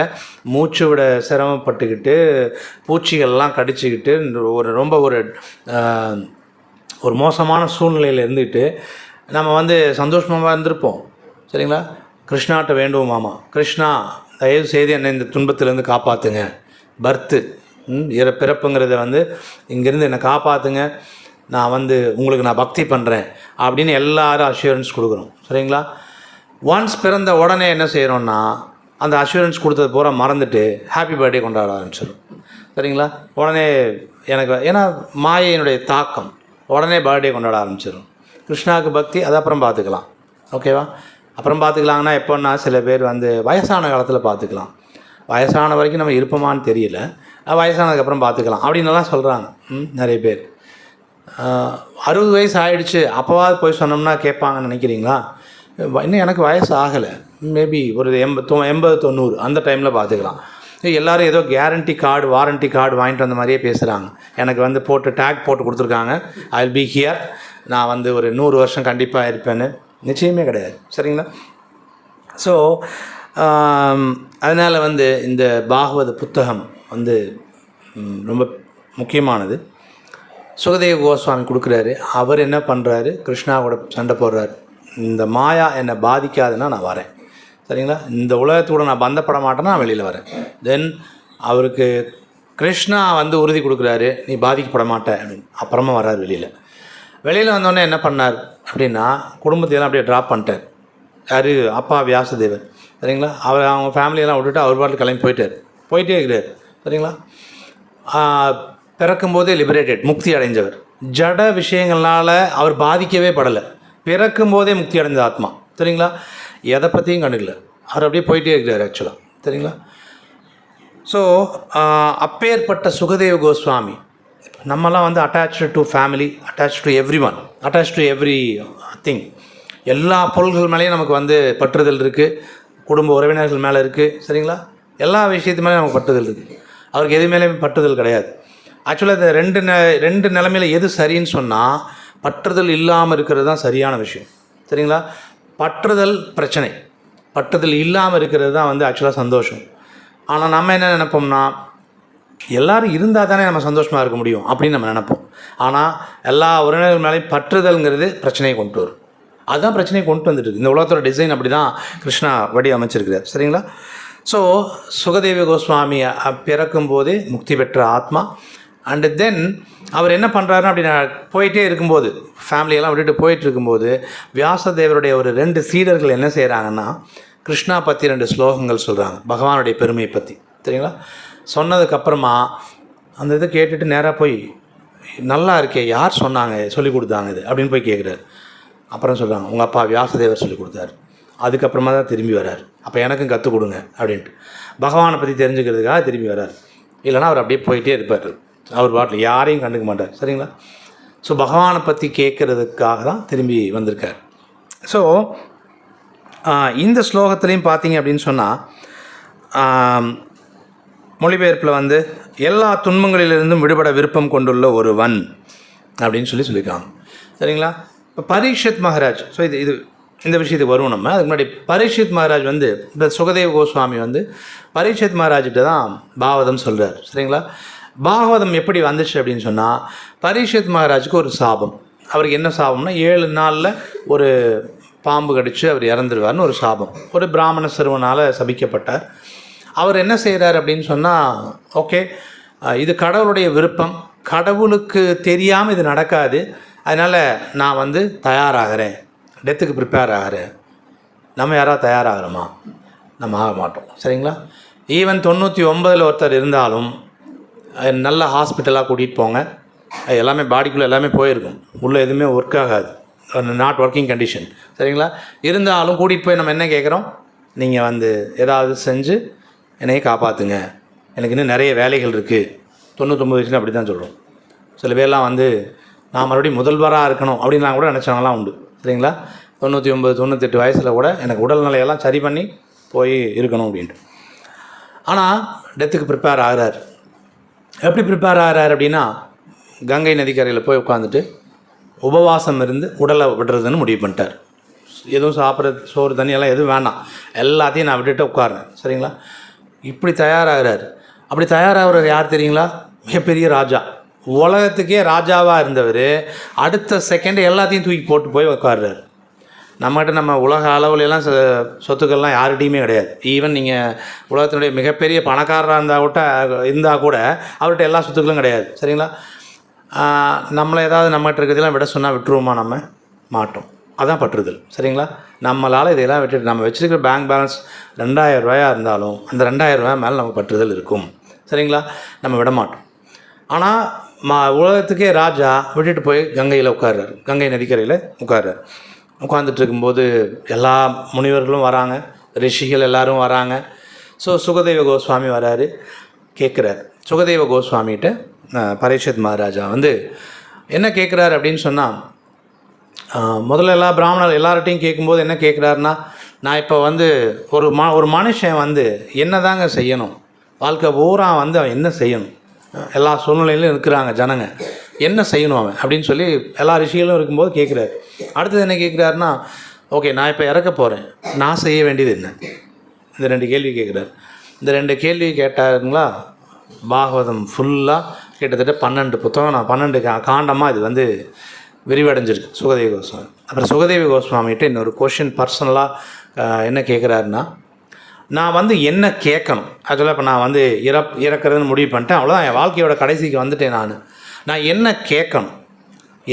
மூச்சு விட சிரமப்பட்டுக்கிட்டு, பூச்சிகள்லாம் கடிச்சிக்கிட்டு, ரொம்ப ஒரு மோசமான சூழ்நிலையில் இருந்துக்கிட்டு நம்ம சந்தோஷமாக இருந்திருப்போம். சரிங்களா? கிருஷ்ணாட்ட வேண்டுவோமாமா, கிருஷ்ணா தயவு செய்து என்னை இந்த துன்பத்திலேருந்து காப்பாற்றுங்க, பிறப்புங்கிறத இங்கேருந்து என்னை காப்பாற்றுங்க, நான் உங்களுக்கு நான் பக்தி பண்ணுறேன் அப்படின்னு எல்லாரும் அஷ்யூரன்ஸ் கொடுக்குறோம். சரிங்களா? ஒன்ஸ் பிறந்த உடனே என்ன செய்கிறோன்னா, அந்த அஷ்யூரன்ஸ் கொடுத்தது பூரா மறந்துட்டு ஹாப்பி பர்த்டே கொண்டாட ஆரம்பிச்சிடும். சரிங்களா? உடனே ஏன்னா மாயையினுடைய தாக்கம், உடனே பர்த்டே கொண்டாட ஆரம்பிச்சிடும். கிருஷ்ணாவுக்கு பக்தி அது அப்புறம் பார்த்துக்கலாம். ஓகேவா? அப்புறம் பார்த்துக்கலாங்கன்னா எப்போன்னா, சில பேர் வயசான காலத்தில் பார்த்துக்கலாம், வயசான வரைக்கும் நம்ம இருப்போமான்னு தெரியல, வயசானதுக்கப்புறம் பார்த்துக்கலாம் அப்படின்னுலாம் சொல்கிறாங்க நிறைய பேர். 60 வயசு ஆகிடுச்சு அப்போவாது போய் சொன்னோம்னா கேட்பாங்கன்னு நினைக்கிறீங்களா? இன்னும் எனக்கு வயசு ஆகலை, மேபி ஒரு 80-90 அந்த டைமில் பார்த்துக்கலாம். எல்லோரும் ஏதோ கேரண்டி கார்டு வாரண்ட்டி கார்டு வாங்கிட்டு வந்த மாதிரியே பேசுகிறாங்க. எனக்கு வந்து போட்டு டேக் போட்டு கொடுத்துருக்காங்க, ஐ வில் பி ஹியர், நான் வந்து ஒரு 100 வருஷம் கண்டிப்பாக இருப்பேன்னு. நிச்சயமே கிடையாது, சரிங்களா? ஸோ அதனால் வந்து இந்த பாகவத புத்தகம் வந்து ரொம்ப முக்கியமானது. சுகதேவ கோஸ்வாமி கொடுக்குறாரு. அவர் என்ன பண்ணுறாரு, கிருஷ்ணாவோட சண்டை போடுறாரு. இந்த மாயா என்னை பாதிக்காதுன்னா நான் வரேன், சரிங்களா? இந்த உலகத்தோட நான் பந்தப்பட மாட்டேன்னா நான் வெளியில் வரேன். தென் அவருக்கு கிருஷ்ணா வந்து உறுதி கொடுக்குறாரு, நீ பாதிக்கப்பட மாட்டேன் அப்படின்னு. அப்புறமா வர்றார் வெளியில் வந்தோடனே என்ன பண்ணார் அப்படின்னா, குடும்பத்தையெல்லாம் அப்படியே ட்ராப் பண்ணிட்டார். யார்? அப்பா வியாசதேவர், சரிங்களா? அவங்க ஃபேமிலியெல்லாம் விட்டுட்டு அவர் பாட்டில் கிளம்பி போயிட்டே இருக்கிறார், சரிங்களா? பிறக்கும்போதே லிபரேட்டட், முக்தி அடைஞ்சவர். ஜட விஷயங்கள்னால் அவர் பாதிக்கவே படலை. பிறக்கும்போதே முக்தி அடைஞ்ச ஆத்மா, சரிங்களா? எதை பற்றியும் கண்டுக்கல, அவர் அப்படியே போயிட்டே இருக்கிறார் ஆக்சுவலாக, சரிங்களா? ஸோ அப்பேற்பட்ட சுகதேவ கோஸ்வாமி, நம்மலாம் வந்து attach to family, attach to everyone, attach to everything. எல்லா பொருள்கள் மேலேயும் நமக்கு வந்து பற்றுதல் இருக்குது, குடும்ப உறவினர்கள் மேலே இருக்குது, சரிங்களா? எல்லா விஷயத்து மேலே நமக்கு பற்றுதல் இருக்குது. அவருக்கு எது மேலேயும் பற்றுதல் கிடையாது. ஆக்சுவலாக இந்த ரெண்டு நிலைமையில் எது சரின்னு சொன்னால், பற்றுதல் இல்லாமல் இருக்கிறது தான் சரியான விஷயம், சரிங்களா? பற்றுதல் பிரச்சனை, பற்றுதல் இல்லாமல் இருக்கிறது தான் வந்து ஆக்சுவலாக சந்தோஷம். ஆனால் நம்ம என்ன நினைப்போம்னா, எல்லோரும் இருந்தால் தானே நம்ம சந்தோஷமாக இருக்க முடியும் அப்படின்னு நம்ம நினைப்போம். ஆனால் எல்லா உறவினர்கள் மேலேயும் பற்றுதல்ங்கிறது பிரச்சனையை கொண்டு வரும். அதுதான் பிரச்சனையை கொண்டு வந்துட்டு இந்த உலகத்தோட டிசைன் அப்படி தான் கிருஷ்ணா வடி அமைச்சிருக்கிறார், சரிங்களா? ஸோ சுகதேவ கோஸ்வாமி பிறக்கும்போதே முக்தி பெற்ற ஆத்மா. அண்டு தென் அவர் என்ன பண்ணுறாருன்னா, அப்படி நான் போயிட்டே இருக்கும்போது, ஃபேமிலியெல்லாம் விட்டுட்டு போயிட்டு இருக்கும்போது, வியாசதேவருடைய ஒரு 2 சீடர்கள் என்ன செய்கிறாங்கன்னா, கிருஷ்ணா பற்றி 2 ஸ்லோகங்கள் சொல்கிறாங்க, பகவானுடைய பெருமையை பற்றி, சரிங்களா? சொன்னதுக்கப்புறமா அந்த இதை கேட்டுட்டு நேராக போய், நல்லா இருக்கே, யார் சொன்னாங்க, சொல்லி கொடுத்தாங்க இது அப்படின்னு போய் கேட்குறாரு. அப்புறம் சொல்கிறாங்க, உங்கள் அப்பா வியாசதேவர் சொல்லி கொடுத்தாரு. அதுக்கப்புறமா தான் திரும்பி வர்றார். அப்போ எனக்கும் கற்றுக் கொடுங்க அப்படின்ட்டு பகவானை பற்றி தெரிஞ்சுக்கிறதுக்காக திரும்பி வர்றார். இல்லைனா அவர் அப்படியே போயிட்டே இருப்பார், அவர் பாட்டில் யாரையும் கண்டுக்க மாட்டார், சரிங்களா? ஸோ பகவானை பற்றி கேட்குறதுக்காக தான் திரும்பி வந்திருக்கார். ஸோ இந்த ஸ்லோகத்துலேயும் பார்த்தீங்க அப்படின்னு சொன்னால், மொழிபெயர்ப்பில் வந்து எல்லா துன்பங்களிலிருந்தும் விடுபட விருப்பம் கொண்டுள்ள ஒருவன் அப்படின்னு சொல்லியிருக்காங்க, சரிங்களா? இப்போ பரீட்சித் மகாராஜ், ஸோ இது இந்த விஷயத்துக்கு வருவோம் நம்ம. அதுக்கு முன்னாடி பரீட்சித் மகாராஜ் வந்து, இந்த சுகதேவ கோஸ்வாமி வந்து பரீட்சித் மகாராஜ்கிட்ட தான் பாகவதம் சொல்கிறார், சரிங்களா? பாகவதம் எப்படி வந்துச்சு அப்படின்னு சொன்னால், பரீட்சித் மகாராஜுக்கு ஒரு சாபம். அவருக்கு என்ன சாபம்னா, 7 நாளில் ஒரு பாம்பு கடித்து அவர் இறந்துருவார்னு ஒரு சாபம். ஒரு பிராமண சிறுவனால் சபிக்கப்பட்டார். அவர் என்ன செய்கிறார் அப்படின்னு சொன்னால், ஓகே, இது கடவுளுடைய விருப்பம், கடவுளுக்கு தெரியாமல் இது நடக்காது, அதனால் நான் வந்து தயாராகிறேன், டெத்துக்கு ப்ரிப்பேர் ஆகிறேன். நம்ம யாராவது தயாராகிறோமா? நம்ம ஆக மாட்டோம், சரிங்களா? ஈவன் 99 ஒருத்தர் இருந்தாலும் நல்ல ஹாஸ்பிட்டலாக கூட்டிகிட்டு போங்க, எல்லாமே பாடிக்குள்ளே எல்லாமே போயிருக்கும், உள்ளே எதுவுமே ஒர்க் ஆகாது, நாட் ஒர்க்கிங் கண்டிஷன், சரிங்களா? இருந்தாலும் கூட்டிகிட்டு போய் நம்ம என்ன கேட்குறோம், நீங்கள் வந்து ஏதாவது செஞ்சு என்னையை காப்பாற்றுங்க, எனக்கு இன்னும் நிறைய வேலைகள் இருக்குது. 99 வயசுல அப்படி தான் சொல்கிறோம். சில பேர்லாம் வந்து நான் மறுபடியும் முதல்வராக இருக்கணும் அப்படின்லாம் கூட நினச்சவங்களாம் உண்டு, சரிங்களா? 99, 98 வயசில் கூட எனக்கு உடல்நிலையெல்லாம் சரி பண்ணி போய் இருக்கணும் அப்படின்ட்டு. ஆனால் டெத்துக்கு ப்ரிப்பேர் ஆகிறார். எப்படி ப்ரிப்பேர் ஆகிறார் அப்படின்னா, கங்கை நதிக்கரையில் போய் உட்காந்துட்டு உபவாசம் இருந்து உடலை விடுறதுன்னு முடிவு பண்ணிட்டார். எதுவும் சாப்பிட்றது, சோறு தண்ணியெல்லாம் எதுவும் வேண்டாம், எல்லாத்தையும் நான் விட்டுட்டு உட்கார்றேன், சரிங்களா? இப்படி தயாராகிறார். அப்படி தயாராகிறவர் யார் தெரியுங்களா? மிகப்பெரிய ராஜா, உலகத்துக்கே ராஜாவாக இருந்தவர் அடுத்த செகண்டு எல்லாத்தையும் தூக்கி போட்டு போய் உட்கார்றாரு. நம்மகிட்ட நம்ம உலக அளவுலலாம் சொத்துக்கள்லாம் யார்கிட்டையுமே கிடையாது. ஈவன் நீங்கள் உலகத்தினுடைய மிகப்பெரிய பணக்காரராக இருந்தால் கூட அவர்கிட்ட எல்லா சொத்துக்களும் கிடையாது, சரிங்களா? நம்மளை ஏதாவது நம்மகிட்ட இருக்கிறதெல்லாம் விட சொன்னால் விட்டுருவோமா? நம்ம மாட்டோம். அதுதான் பற்றுதல், சரிங்களா? நம்மளால் இதெல்லாம் விட்டுட்டு நம்ம வச்சுருக்கிற பேங்க் பேலன்ஸ் 2000 ரூபாயாக இருந்தாலும் அந்த 2000 ரூபாய் மேலே நமக்கு பற்றுதல் இருக்கும், சரிங்களா? நம்ம விட மாட்டோம். ஆனால் உலகத்துக்கே ராஜா விட்டுட்டு போய் கங்கையில் உட்கார்றாரு, கங்கை நதிக்கரையில் உட்கார்றாரு. உட்காந்துட்டு இருக்கும்போது எல்லா முனிவர்களும் வராங்க, ரிஷிகள் எல்லோரும் வராங்க. ஸோ சுகதேவ கோஸ்வாமி வராரு, கேட்குறாரு. சுகதேவ கோஸ்வாமிகிட்ட பரீட்சித் மகாராஜா வந்து என்ன கேட்குறாரு அப்படின்னு சொன்னால், முதல்ல எல்லா பிராமணர் எல்லார்ட்டையும் கேட்கும்போது என்ன கேட்குறாருன்னா, நான் இப்போ வந்து ஒரு மனுஷன் வந்து என்ன தாங்க செய்யணும், வாழ்க்கை பூரா வந்து அவன் என்ன செய்யணும், எல்லா சூழ்நிலையிலும் இருக்கிறாங்க ஜனங்க, என்ன செய்யணும் அவன் அப்படின்னு சொல்லி எல்லா ரிஷிகளும் இருக்கும்போது கேட்குறாரு. அடுத்தது என்ன கேட்குறாருன்னா, ஓகே நான் இப்போ இறக்க போகிறேன், நான் செய்ய வேண்டியது என்ன, இந்த 2 கேள்வி கேட்குறாரு. இந்த 2 கேள்வி கேட்டாருங்களா, பாகவதம் ஃபுல்லாக கிட்டத்தட்ட 12 புத்தகம், நான் 12 காண்டமாக இது வந்து விரிவடைஞ்சிருக்கு சுகதேவ கோஸ்வாமி. அப்புறம் சுகதேவ கோஸ்வாமிகிட்ட இன்னொரு கொஷின் பர்சனலாக என்ன கேட்குறாருன்னா, நான் வந்து என்ன கேட்கணும், ஆக்சுவலாக இப்போ நான் வந்து இறக்குறதுன்னு முடிவு பண்ணிட்டேன், அவ்வளோதான், என் வாழ்க்கையோட கடைசிக்கு வந்துட்டேன், நான் என்ன கேட்கணும்,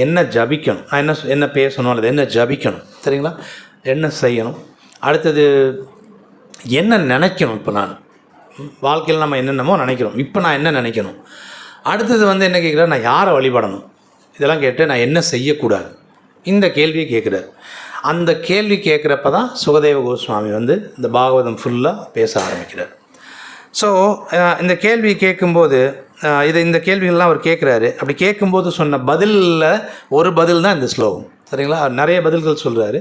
என்ன ஜபிக்கணும், நான் என்ன பேசணும் அல்லது என்ன ஜபிக்கணும், சரிங்களா, என்ன செய்யணும், அடுத்தது என்ன நினைக்கணும், இப்போ நான் வாழ்க்கையில் நம்ம என்னென்னமோ நினைக்கிறோம், இப்போ நான் என்ன நினைக்கணும், அடுத்தது வந்து என்ன கேட்குறாரு, நான் யாரை வழிபடணும், இதெல்லாம் கேட்டு நான் என்ன செய்யக்கூடாது, இந்த கேள்வியை கேட்குறாரு. அந்த கேள்வி கேட்குறப்ப தான் சுகதேவ கோஸ்வாமி வந்து இந்த பாகவதம் ஃபுல்லாக பேச ஆரம்பிக்கிறார். ஸோ இந்த கேள்வி கேட்கும்போது இந்த கேள்விகள்லாம் அவர் கேட்குறாரு. அப்படி கேட்கும்போது சொன்ன பதிலில் ஒரு பதில் தான் இந்த ஸ்லோகம், சரிங்களா. அவர் நிறைய பதில்கள் சொல்கிறாரு.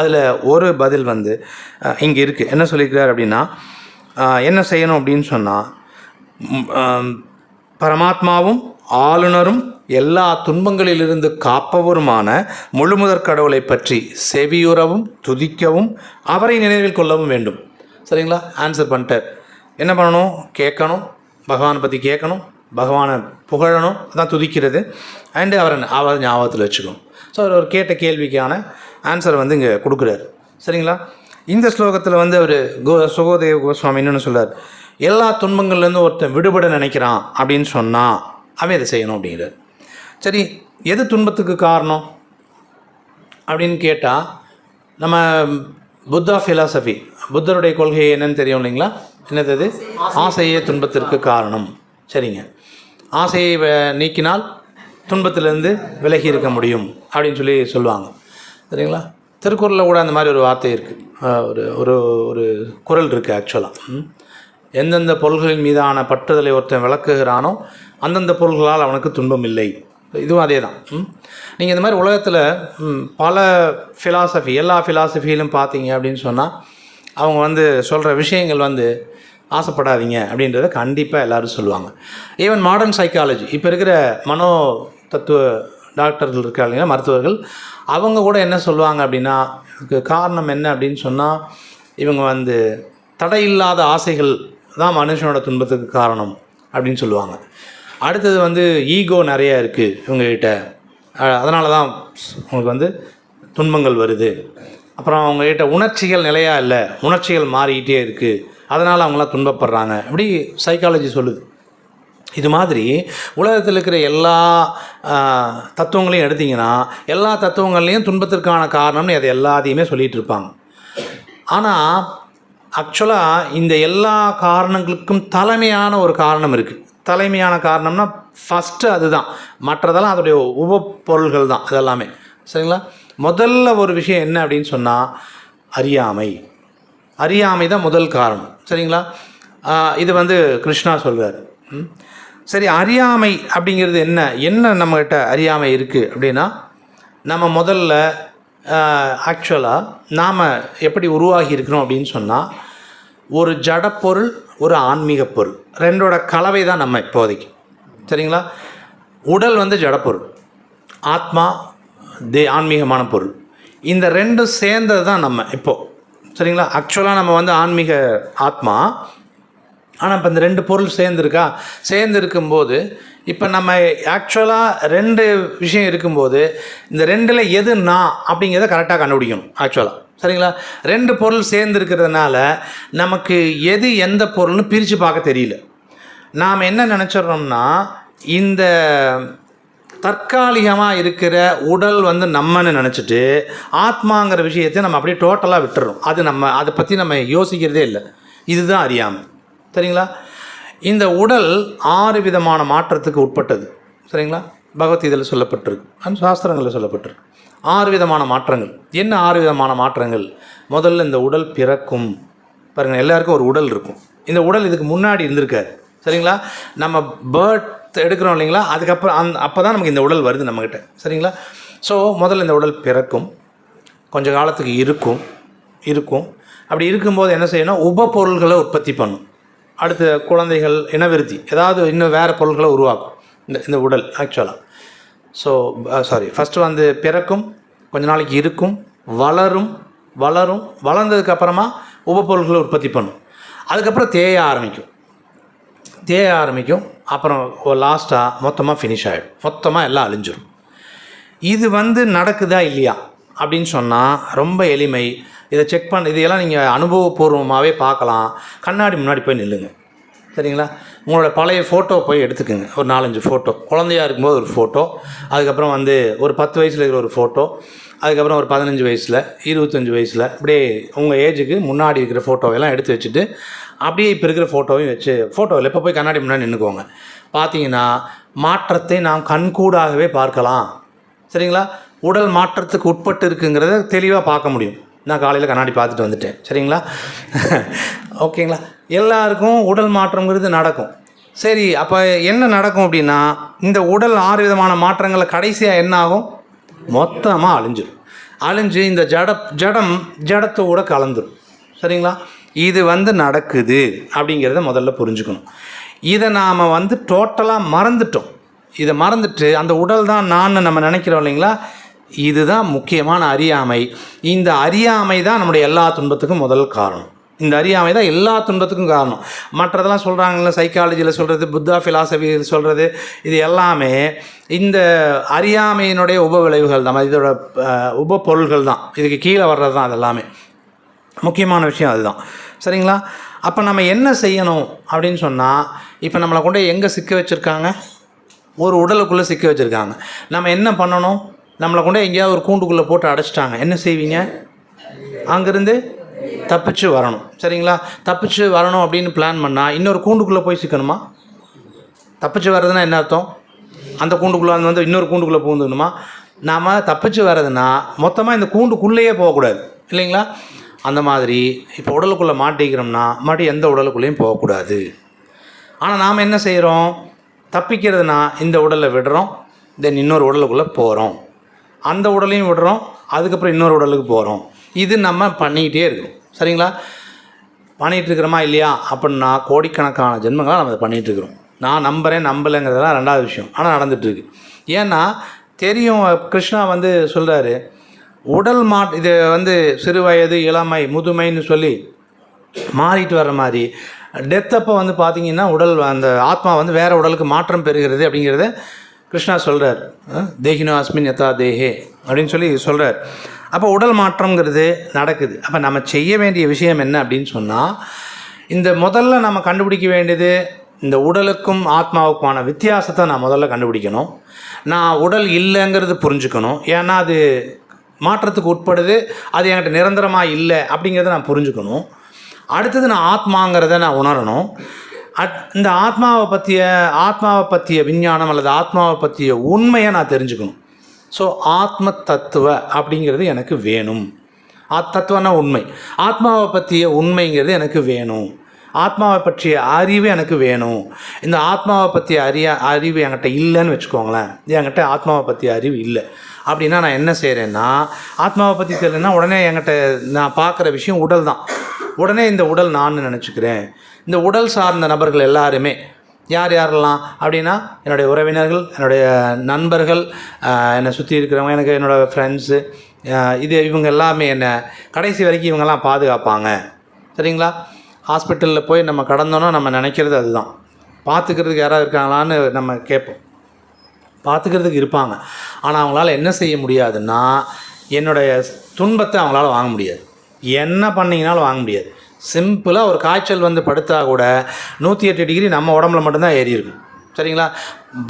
அதில் ஒரு பதில் வந்து இங்கே இருக்குது. என்ன சொல்லியிருக்கிறார் அப்படின்னா, என்ன செய்யணும் அப்படின்னு சொன்னால், பரமாத்மாவும் ஆளுநரும் எல்லா துன்பங்களிலிருந்து காப்பவருமான முழுமுதற் கடவுளை பற்றி செவியுறவும் துதிக்கவும் அவரை நினைவில் கொள்ளவும் வேண்டும். சரிங்களா, ஆன்சர் பண்ணிட்டார். என்ன பண்ணணும், கேட்கணும், பகவானை பற்றி கேட்கணும், பகவானை புகழணும், அதான் துதிக்கிறது, அண்டு அவரை ஞாபகத்தில் வச்சுக்கணும். ஸோ அவர் கேட்ட கேள்விக்கான ஆன்சர் வந்து இங்கே கொடுக்குறாரு. சரிங்களா. இந்த ஸ்லோகத்தில் வந்து அவர் சுகதேவ கோஸ்வாமி என்னென்னு சொல்கிறார், எல்லா துன்பங்கள்லேருந்து ஒருத்தன் விடுபட நினைக்கிறான் அப்படின்னு சொன்னால் அவன் இதை செய்யணும் அப்படிங்கிறார். சரி, எது துன்பத்துக்கு காரணம் அப்படின்னு கேட்டால், நம்ம புத்தா ஃபிலாசபி, புத்தருடைய கொள்கை என்னன்னு தெரியும் இல்லைங்களா, என்னது அது, ஆசையே துன்பத்திற்கு காரணம். சரிங்க, ஆசையை நீக்கினால் துன்பத்திலேருந்து விலகி இருக்க முடியும் அப்படின்னு சொல்லி சொல்லுவாங்க. சரிங்களா. திருக்குறளில் கூட அந்த மாதிரி ஒரு வார்த்தை இருக்குது, ஒரு ஒரு குறள் இருக்குது ஆக்சுவலாக. எந்தெந்த பொருள்களின் மீதான பற்றுதலை ஒருத்தன் விளக்குகிறானோ அந்தந்த பொருள்களால் அவனுக்கு துன்பம் இல்லை. இதுவும் அதே தான். நீங்கள் இந்த மாதிரி உலகத்தில் பல ஃபிலாசபி, எல்லா ஃபிலாசபியிலும் பார்த்தீங்க அப்படின்னு சொன்னால் அவங்க வந்து சொல்கிற விஷயங்கள் வந்து ஆசைப்படாதீங்க அப்படின்றத கண்டிப்பாக எல்லோரும் சொல்லுவாங்க. ஈவன் மாடர்ன் சைக்காலஜி, இப்போ இருக்கிற மனோ தத்துவ டாக்டர்கள் இருக்காங்க, மருத்துவர்கள், அவங்க கூட என்ன சொல்லுவாங்க அப்படின்னா, இதுக்கு காரணம் என்ன அப்படின்னு சொன்னால், இவங்க வந்து தடையில்லாத ஆசைகள் தான் மனுஷனோட துன்பத்துக்கு காரணம் அப்படின்னு சொல்லுவாங்க. அடுத்தது வந்து ஈகோ நிறையா இருக்குது இவங்ககிட்ட, அதனால தான் உங்களுக்கு வந்து துன்பங்கள் வருது. அப்புறம் அவங்ககிட்ட உணர்ச்சிகள் நிலையாக இல்லை, உணர்ச்சிகள் மாறிக்கிட்டே இருக்குது, அதனால் அவங்களாம் துன்பப்படுறாங்க, இப்படி சைக்காலஜி சொல்லுது. இது மாதிரி உலகத்தில் இருக்கிற எல்லா தத்துவங்களையும் எடுத்திங்கன்னா, எல்லா தத்துவங்கள்லேயும் துன்பத்திற்கான காரணம்னு அது எல்லாத்தையுமே சொல்லிகிட்டு இருப்பாங்க. ஆனால் ஆக்சுவலாக இந்த எல்லா காரணங்களுக்கும் தலைமையான ஒரு காரணம் இருக்குது. தலைமையான காரணம்னா ஃபஸ்ட்டு அதுதான், மற்றதெல்லாம் அதோடைய உபப்பொருள்கள் தான் இதெல்லாமே. சரிங்களா. முதல்ல ஒரு விஷயம் என்ன அப்படின்னு சொன்னால், அறியாமை தான் முதல் காரணம். சரிங்களா. இது வந்து கிருஷ்ணா சொல்கிறார். சரி, அறியாமை அப்படிங்கிறது என்ன நம்மகிட்ட அறியாமை இருக்குது அப்படின்னா, நம்ம முதல்ல ஆக்சுவலாக நாம் எப்படி உருவாகி இருக்கிறோம் அப்படின்னு சொன்னால், ஒரு ஜடப்பொருள், ஒரு ஆன்மீக பொருள், ரெண்டோட கலவை தான் நம்ம இப்போதைக்கு. சரிங்களா. உடல் வந்து ஜடப்பொருள், ஆத்மா ஆன்மீகமான பொருள். இந்த ரெண்டும் சேர்ந்தது தான் நம்ம இப்போது. சரிங்களா. ஆக்சுவலாக நம்ம வந்து ஆன்மீக ஆத்மா, ஆனால் இப்போ இந்த ரெண்டு பொருள் சேர்ந்து இருக்கும்போது, இப்போ நம்ம ஆக்சுவலாக ரெண்டு விஷயம் இருக்கும்போது இந்த ரெண்டில் எது நான் அப்படிங்கிறத கரெக்டாக கண்டுபிடிக்கணும் ஆக்சுவலாக. சரிங்களா. ரெண்டு பொருள் சேர்ந்து இருக்கிறதுனால நமக்கு எது எந்த பொருள்னு பிரித்து பார்க்க தெரியல. நாம் என்ன நினச்சிட்றோம்னா, இந்த தற்காலிகமாக இருக்கிற உடல் வந்து நம்மன்னு நினச்சிட்டு ஆத்மாங்கிற விஷயத்தை நம்ம அப்படியே டோட்டலாக விட்டுறோம். அது நம்ம அதை பற்றி நம்ம யோசிக்கிறதே இல்லை. இதுதான் அறியாமை. சரிங்களா. இந்த உடல் 6 விதமான மாற்றத்துக்கு உட்பட்டது. சரிங்களா. பகவத்கீதையில் சொல்லப்பட்டிருக்கு, அந்த சாஸ்திரங்களில் சொல்லப்பட்டிருக்கு 6 விதமான மாற்றங்கள். என்ன 6 விதமான மாற்றங்கள்? முதல்ல இந்த உடல் பிறக்கும். பாருங்கள், எல்லாருக்கும் ஒரு உடல் இருக்கும். இந்த உடல் இதுக்கு முன்னாடி இருந்திருக்காரு. சரிங்களா. நம்ம பர்த் எடுக்கிறோம் இல்லைங்களா, அதுக்கப்புறம் அப்போ தான் நமக்கு இந்த உடல் வருது நம்மக்கிட்ட. சரிங்களா. ஸோ முதல்ல இந்த உடல் பிறக்கும், கொஞ்ச காலத்துக்கு இருக்கும். அப்படி இருக்கும்போது என்ன செய்யணும், உபப்பொருள்களை உற்பத்தி பண்ணும். அடுத்த குழந்தைகள், இனவிருத்தி, ஏதாவது இன்னும் வேறு பொருள்களை உருவாக்கும் இந்த உடல் ஆக்சுவலாக. ஸோ ஃபஸ்ட்டு வந்து பிறக்கும், கொஞ்ச நாளைக்கு இருக்கும், வளரும், வளர்ந்ததுக்கப்புறமா உபப்பொருள்களை உற்பத்தி பண்ணும். அதுக்கப்புறம் தேய ஆரம்பிக்கும். அப்புறம் லாஸ்ட்டாக மொத்தமாக ஃபினிஷ் ஆகிடும், மொத்தமாக எல்லாம் அழிஞ்சிடும். இது வந்து நடக்குதா இல்லையா அப்படின்னு சொன்னால் ரொம்ப எளிமை. இதை செக் இதையெல்லாம் நீங்கள் அனுபவபூர்வமாகவே பார்க்கலாம். கண்ணாடி முன்னாடி போய் நில்லுங்க, சரிங்களா? உங்களோட பழைய ஃபோட்டோ போய் எடுத்துக்கோங்க, ஒரு 4-5 ஃபோட்டோ. குழந்தையாக இருக்கும்போது ஒரு ஃபோட்டோ, அதுக்கப்புறம் வந்து ஒரு 10 வயசில் இருக்கிற ஒரு ஃபோட்டோ, அதுக்கப்புறம் ஒரு 15 வயசில், 25 வயசில், அப்படியே உங்கள் ஏஜுக்கு முன்னாடி இருக்கிற ஃபோட்டோவெல்லாம் எடுத்து வச்சுட்டு அப்படியே இப்போ இருக்கிற ஃபோட்டோவையும் வச்சு ஃபோட்டோவில் இப்போ போய் கண்ணாடி முன்னாடி நின்றுக்கோங்க. பார்த்தீங்கன்னா மாற்றத்தை நாம் கண்கூடாகவே பார்க்கலாம், சரிங்களா? உடல் மாற்றத்துக்கு உட்பட்டு இருக்குங்கிறத தெளிவாக பார்க்க முடியும். நான் காலையில் கண்ணாடி பார்த்துட்டு வந்துட்டேன், சரிங்களா? ஓகேங்களா? எல்லாருக்கும் உடல் மாற்றங்கிறது நடக்கும். சரி, அப்போ என்ன நடக்கும் அப்படின்னா, இந்த உடல் 6 விதமான மாற்றங்களில் கடைசியாக என்ன ஆகும், மொத்தமாக அழிஞ்சு இந்த ஜடத்தோட கலந்துடும், சரிங்களா? இது வந்து நடக்குது அப்படிங்கிறத முதல்ல புரிஞ்சுக்கணும். இதை நாம் வந்து டோட்டலாக மறந்துட்டு அந்த உடல் தான் நான் நம்ம நினைக்கிறோம் இல்லைங்களா? இதுதான் முக்கியமான அறியாமை. இந்த அறியாமை தான் நம்முடைய எல்லா துன்பத்துக்கும் முதல் காரணம். இந்த அறியாமை தான் எல்லா துன்பத்துக்கும் காரணம். மற்றதெல்லாம் சொல்கிறாங்கல்ல, சைக்காலஜியில் சொல்கிறது, புத்தா ஃபிலாசபியில் சொல்கிறது, இது எல்லாமே இந்த அறியாமையினுடைய உப விளைவுகள் தான், இதோட உப பொருள்கள் தான், இதுக்கு கீழே வர்றது தான். அது எல்லாமே முக்கியமான விஷயம் அதுதான், சரிங்களா? அப்போ நம்ம என்ன செய்யணும் அப்படின்னு சொன்னால், இப்போ நம்மளை கொண்டு எங்கே சிக்க வச்சுருக்காங்க, ஒரு உடலுக்குள்ளே சிக்க வச்சுருக்காங்க. நம்ம என்ன பண்ணணும், நம்மளை கொண்டு எங்கேயாவது ஒரு கூண்டுக்குள்ளே போட்டு அடைச்சிட்டாங்க, என்ன செய்வீங்க, அங்கேருந்து தப்பிச்சு வரணும், சரிங்களா? தப்பிச்சு வரணும் அப்படின்னு பிளான் பண்ணால் இன்னொரு கூண்டுக்குள்ளே போய் சிக்கணுமா? தப்பிச்சு வர்றதுன்னா என்ன அர்த்தம், அந்த கூண்டுக்குள்ளே வந்து இன்னொரு கூண்டுக்குள்ளே பூந்துக்கணுமா? நாம் தப்பிச்சு வர்றதுன்னா மொத்தமாக இந்த கூண்டுக்குள்ளேயே போகக்கூடாது, இல்லைங்களா? அந்த மாதிரி இப்போ உடலுக்குள்ளே மாட்டிக்கிறோம்னா மறுபடியும் எந்த உடலுக்குள்ளேயும் போகக்கூடாது. ஆனால் நாம் என்ன செய்கிறோம், தப்பிக்கிறதுனா இந்த உடலை விடுறோம், தென் இன்னொரு உடலுக்குள்ளே போகிறோம், அந்த உடலையும் விடுறோம், அதுக்கப்புறம் இன்னொரு உடலுக்கு போகிறோம். இது நம்ம பண்ணிக்கிட்டே இருக்கிறோம், சரிங்களா? பண்ணிகிட்டு இருக்கிறோமா இல்லையா அப்படின்னா கோடிக்கணக்கான ஜென்மங்களாக நம்ம அதை பண்ணிகிட்ருக்கிறோம். நான் நம்பலைங்கிறதெல்லாம் ரெண்டாவது விஷயம், ஆனால் நடந்துகிட்ருக்கு. ஏன்னா தெரியும், கிருஷ்ணா வந்து சொல்கிறாரு, உடல் இது வந்து சிறு வயது, இளமை, முதுமைன்னு சொல்லி மாறிட்டு வர்ற மாதிரி டெத்தப்போ வந்து பார்த்திங்கன்னா உடல் அந்த ஆத்மா வந்து வேறு உடலுக்கு மாற்றம் பெறுகிறது அப்படிங்கிறத கிருஷ்ணா சொல்கிறார். தேகினோ அஸ்மின் யதா தேஹே அப்படின்னு சொல்லி சொல்கிறார். அப்போ உடல் மாற்றங்கிறது நடக்குது. அப்போ நம்ம செய்ய வேண்டிய விஷயம் என்ன அப்படின்னு சொன்னால், இந்த முதல்ல நம்ம கண்டுபிடிக்க வேண்டியது இந்த உடலுக்கும் ஆத்மாவுக்குமான வித்தியாசத்தை நான் முதல்ல கண்டுபிடிக்கணும். நான் உடல் இல்லைங்கிறது புரிஞ்சுக்கணும், ஏன்னா அது மாற்றத்துக்கு உட்படுது, அது என்கிட்ட நிரந்தரமாக இல்லை அப்படிங்கிறத நான் புரிஞ்சுக்கணும். அடுத்தது நான் ஆத்மாங்கிறத நான் உணரணும். இந்த ஆத்மாவை பற்றிய விஞ்ஞானம் அல்லது ஆத்மாவை பற்றிய உண்மையை நான் தெரிஞ்சுக்கணும். ஸோ ஆத்ம தத்துவ அப்படிங்கிறது எனக்கு வேணும். தத்துவனா உண்மை, ஆத்மாவை பற்றிய உண்மைங்கிறது எனக்கு வேணும். ஆத்மாவை பற்றிய அறிவு எனக்கு வேணும். இந்த ஆத்மாவை பற்றிய அறிவு என்கிட்ட இல்லைன்னு வச்சுக்கோங்களேன். என்கிட்ட ஆத்மாவை பற்றிய அறிவு இல்லை அப்படின்னா நான் என்ன செய்கிறேன்னா, ஆத்மாவை பற்றி தெரியலன்னா உடனே என்கிட்ட நான் பார்க்குற விஷயம் உடல் தான். உடனே இந்த உடல் நான் நினச்சிக்கிறேன். இந்த உடல் சார்ந்த நபர்கள் எல்லாருமே யாரெல்லாம் அப்படின்னா, என்னுடைய உறவினர்கள், என்னுடைய நண்பர்கள், என்னை சுற்றி இருக்கிறவங்க, எனக்கு என்னோடய ஃப்ரெண்ட்ஸு, இவங்க எல்லாமே என்னை கடைசி வரைக்கும் இவங்கெல்லாம் பாதுகாப்பாங்க, சரிங்களா? ஹாஸ்பிட்டலில் போய் நம்ம கடந்தோன்னா நம்ம நினைக்கிறது அதுதான். பார்த்துக்கிறதுக்கு யாராவது இருக்காங்களான்னு நம்ம கேட்போம். பார்த்துக்கிறதுக்கு இருப்பாங்க, ஆனால் அவங்களால என்ன செய்ய முடியாதுன்னா, என்னுடைய துன்பத்தை அவங்களால வாங்க முடியாது. என்ன பண்ணிங்கனாலும் வாங்க முடியாது. சிம்பிளாக ஒரு காய்ச்சல் வந்து படுத்தா கூட 108 டிகிரி நம்ம உடம்புல மட்டும்தான் ஏறி இருக்கும், சரிங்களா?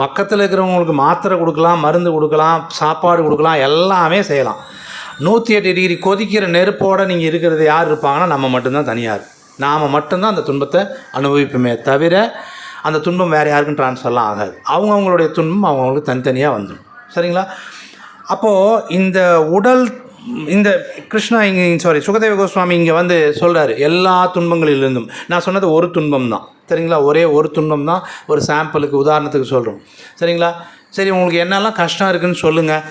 பக்கத்தில் இருக்கிறவங்களுக்கு மாத்திரை கொடுக்கலாம், மருந்து கொடுக்கலாம், சாப்பாடு கொடுக்கலாம், எல்லாமே செய்யலாம். 108 டிகிரி கொதிக்கிற நெருப்போடு நீங்கள் இருக்கிறது யார் இருப்பாங்கன்னா நம்ம மட்டும்தான் தனியார். நாம் மட்டும்தான் அந்த துன்பத்தை அனுபவிப்போமே தவிர அந்த துன்பம் வேறு யாருக்கும் ட்ரான்ஸ்ஃபர்லாம் ஆகாது. அவங்கவுங்களுடைய துன்பம் அவங்களுக்கு தனித்தனியாக வந்துடும், சரிங்களா? அப்போது இந்த கிருஷ்ணா சுகதேவ கோஸ்வாமி இங்கே வந்து சொல்கிறாரு, எல்லா துன்பங்களிலிருந்தும். நான் சொன்னது ஒரு துன்பம் தான், சரிங்களா? ஒரே ஒரு துன்பம் தான், ஒரு சாம்பிளுக்கு உதாரணத்துக்கு சொல்கிறோம், சரிங்களா? சரி, உங்களுக்கு என்னெல்லாம் கஷ்டம் இருக்குதுன்னு சொல்லுங்கள்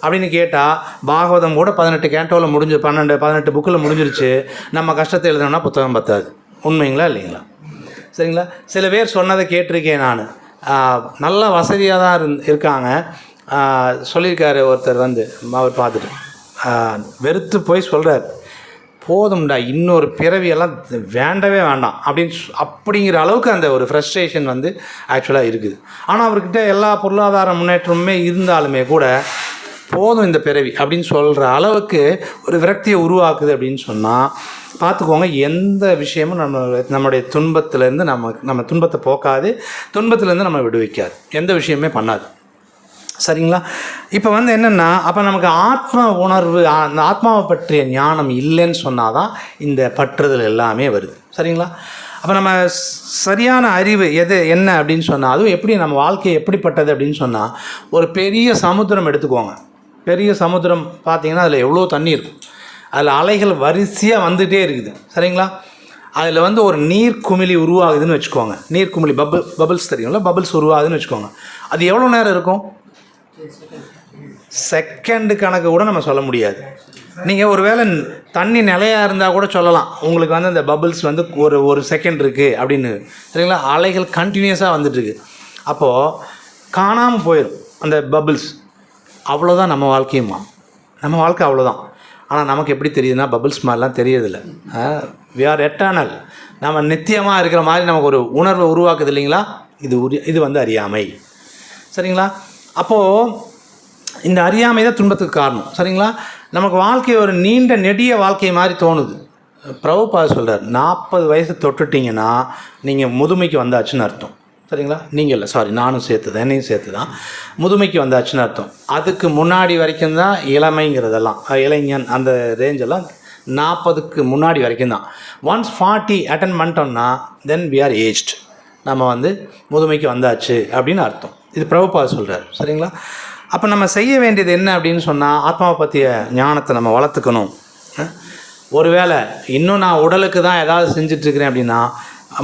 அப்படின்னு கேட்டால் பாகவதம் கூட 18 கேண்டோவில் முடிஞ்சு 18 புக்கில் முடிஞ்சிருச்சு. நம்ம கஷ்டத்தை எழுதணும்னா புத்தகம் பத்தாது. உண்மைங்களா இல்லைங்களா? சரிங்களா? சில பேர் சொன்னதை கேட்டிருக்கேன் நான். நல்ல வசதியாக தான் இருக்காங்க. சொல்லியிருக்காரு ஒருத்தர் வந்து, அவர் பார்த்துட்டு வெறுத்து போய் சொல்கிறார், போதும்டா இன்னொரு பிறவியெல்லாம் வேண்டவே வேண்டாம் அப்படிங்கிற அளவுக்கு அந்த ஒரு ஃப்ரஸ்ட்ரேஷன் வந்து ஆக்சுவலாக இருக்குது. ஆனால் அவர்கிட்ட எல்லா பொருளாதார முன்னேற்றமுமே இருந்தாலுமே கூட போதும் இந்த பிறவி அப்படின்னு சொல்கிற அளவுக்கு ஒரு விரக்தியை உருவாக்குது அப்படின்னு சொன்னால் பார்த்துக்கோங்க, எந்த விஷயமும் நம்மளுடைய துன்பத்திலேருந்து நம்ம துன்பத்தை போக்காது, துன்பத்திலேருந்து நம்ம விடுவிக்காது, எந்த விஷயமே பண்ணாது. சரிங்களா? இப்போ வந்து என்னென்னா, அப்போ நமக்கு ஆத்ம உணர்வு, அந்த ஆத்மாவை பற்றிய ஞானம் இல்லைன்னு சொன்னால் தான் இந்த பற்றுதல் எல்லாமே வருது. சரிங்களா? அப்போ நம்ம சரியான அறிவு என்ன அப்படின்னு சொன்னால், அதுவும் எப்படி நம்ம வாழ்க்கை எப்படிப்பட்டது அப்படின்னு சொன்னால், ஒரு பெரிய சமுத்திரம் எடுத்துக்கோங்க. பெரிய சமுத்திரம் பார்த்திங்கன்னா அதில் எவ்வளோ தண்ணி இருக்கும், அதில் அலைகள் வரிசையாக வந்துகிட்டே இருக்குது. சரிங்களா? அதில் வந்து ஒரு நீர் குமிழி உருவாகுதுன்னு வச்சுக்கோங்க. நீர் குமிழி பபிள்ஸ் தெரியும்ல, பபிள்ஸ் உருவாகுதுன்னு வச்சுக்கோங்க. அது எவ்வளோ நேரம் இருக்கும்? செகண்டு கணக்கு கூட நம்ம சொல்ல முடியாது. நீங்கள் ஒரு வேளை தண்ணி நிலையாக இருந்தால் கூட சொல்லலாம், உங்களுக்கு வந்து அந்த பபிள்ஸ் வந்து ஒரு செகண்ட் இருக்குது அப்படின்னு. சரிங்களா? அலைகள் கண்டினியூஸாக வந்துட்டுருக்கு. அப்போது காணாமல் போயிடும் அந்த பபிள்ஸ். அவ்வளோதான் நம்ம வாழ்க்கையுமா. நம்ம வாழ்க்கை அவ்வளோதான். ஆனால் நமக்கு எப்படி தெரியுதுன்னா, பபிள்ஸ் மாதிரிலாம் தெரியறதில்ல. We are eternal. நம்ம நித்தியமாக இருக்கிற மாதிரி நமக்கு ஒரு உணர்வை உருவாக்குது இல்லைங்களா? இது வந்து அறியாமை. சரிங்களா? அப்போது இந்த அறியாமை தான் துன்பத்துக்கு காரணம். சரிங்களா? நமக்கு வாழ்க்கை ஒரு நீண்ட நெடிய வாழ்க்கை மாதிரி தோணுது. பிரபுபாத சொல்கிறார், 40 வயசு தொட்டுட்டிங்கன்னா நீங்கள் முதுமைக்கு வந்தாச்சுன்னு அர்த்தம். சரிங்களா? நீங்கள் இல்லை, சாரி, நானும் சேர்த்து தான், என்னையும் சேர்த்து தான், முதுமைக்கு வந்தாச்சுன்னு அர்த்தம். அதுக்கு முன்னாடி வரைக்கும் தான் இளமைங்கிறதெல்லாம், இளைஞன் அந்த ரேஞ்செல்லாம் 40க்கு முன்னாடி வரைக்கும் தான். ஒன்ஸ் 40 அட்டன் பண்ணிட்டோம்னா தென் வி ஆர் ஏஜ்ட், நம்ம வந்து முதுமைக்கு வந்தாச்சு அப்படின்னு அர்த்தம். இது பிரபுபாத சொல்கிறார். சரிங்களா? அப்போ நம்ம செய்ய வேண்டியது என்ன அப்படின்னு சொன்னால், ஆத்மாவை பற்றிய ஞானத்தை நம்ம வளர்த்துக்கணும். ஒருவேளை இன்னும் நான் உடலுக்கு தான் ஏதாவது செஞ்சிட்ருக்கிறேன் அப்படின்னா,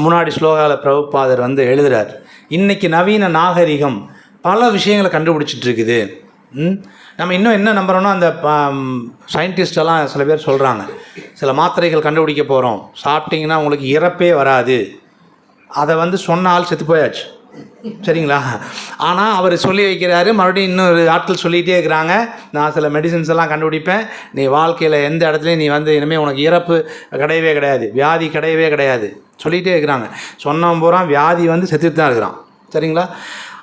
முன்னாடி ஸ்லோகாவில் பிரபுபாதர் வந்து எழுதுகிறார், இன்றைக்கி நவீன நாகரிகம் பல விஷயங்களை கண்டுபிடிச்சிட்ருக்குது. நம்ம இன்னும் என்ன நம்புகிறோன்னா, அந்த சயின்டிஸ்டெல்லாம் சில பேர் சொல்கிறாங்க, சில மாத்திரைகள் கண்டுபிடிக்க போகிறோம், சாப்பிட்டிங்கன்னா உங்களுக்கு இறப்பே வராது. அதை வந்து சொன்ன ஆள் செத்து போயாச்சு. சரிங்களா? ஆனால் அவர் சொல்லி வைக்கிறாரு, மறுபடியும் இன்னொரு ஆட்கள் சொல்லிகிட்டே இருக்கிறாங்க, நான் சில மெடிசின்ஸ் எல்லாம் கண்டுபிடிப்பேன், நீ வாழ்க்கையில் எந்த இடத்துலையும் நீ வந்து இனிமேல் உனக்கு இறப்பு கிடையவே கிடையாது, வியாதி கிடையவே கிடையாது சொல்லிகிட்டே இருக்கிறாங்க. சொன்னவன் பூரா வியாதி வந்து செத்துட்டு தான் இருக்கிறான். சரிங்களா?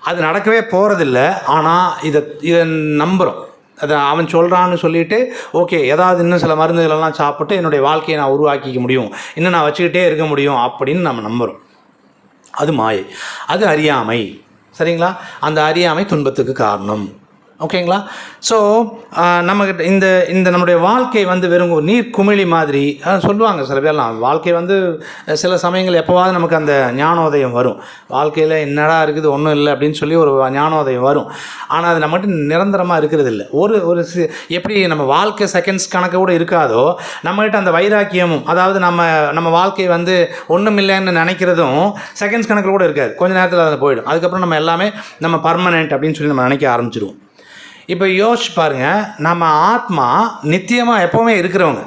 அது நடக்கவே போகிறதில்ல. ஆனால் இதை நம்புகிறோம். அதை அவன் சொல்கிறான்னு சொல்லிவிட்டு, ஓகே ஏதாவது இன்னும் சில மருந்துகளெல்லாம் சாப்பிட்டு என்னுடைய வாழ்க்கையை நான் உருவாக்கிக்க முடியும், இன்னும் நான் வச்சுக்கிட்டே இருக்க முடியும் அப்படின்னு நம்ம நம்புகிறோம். அது மாயை, அது அறியாமை. சரிங்களா? அந்த அறியாமை துன்பத்துக்கு காரணம். ஓகேங்களா? ஸோ நம்மக்கிட்ட இந்த நம்முடைய வாழ்க்கை வந்து வெறும் நீர் குமிழி மாதிரி சொல்லுவாங்க சில பேர்லாம். வாழ்க்கை வந்து சில சமயங்கள் எப்போவாவது நமக்கு அந்த ஞானோதயம் வரும். வாழ்க்கையில் என்னடா இருக்குது, ஒன்றும் இல்லை அப்படின்னு சொல்லி ஒரு ஞானோதயம் வரும். ஆனால் அது நம்மகிட்ட நிரந்தரமாக இருக்கிறது இல்லை. ஒரு எப்படி நம்ம வாழ்க்கை செகண்ட்ஸ் கணக்கு கூட இருக்காதோ, நம்மகிட்ட அந்த வைராக்கியமும், அதாவது நம்ம வாழ்க்கை வந்து ஒன்றும் இல்லைன்னு நினைக்கிறதும் செகண்ட்ஸ் கணக்கில் கூட இருக்காது. கொஞ்சம் நேரத்தில் அதை போயிடும். அதுக்கப்புறம் நம்ம எல்லாமே நம்ம பர்மனெண்ட் அப்படின்னு சொல்லி நம்ம நினைக்க ஆரம்பிச்சிடுவோம். இப்போ யோசிச்சு பாருங்கள், நம்ம ஆத்மா நித்தியமாக எப்போவுமே இருக்கிறவங்க,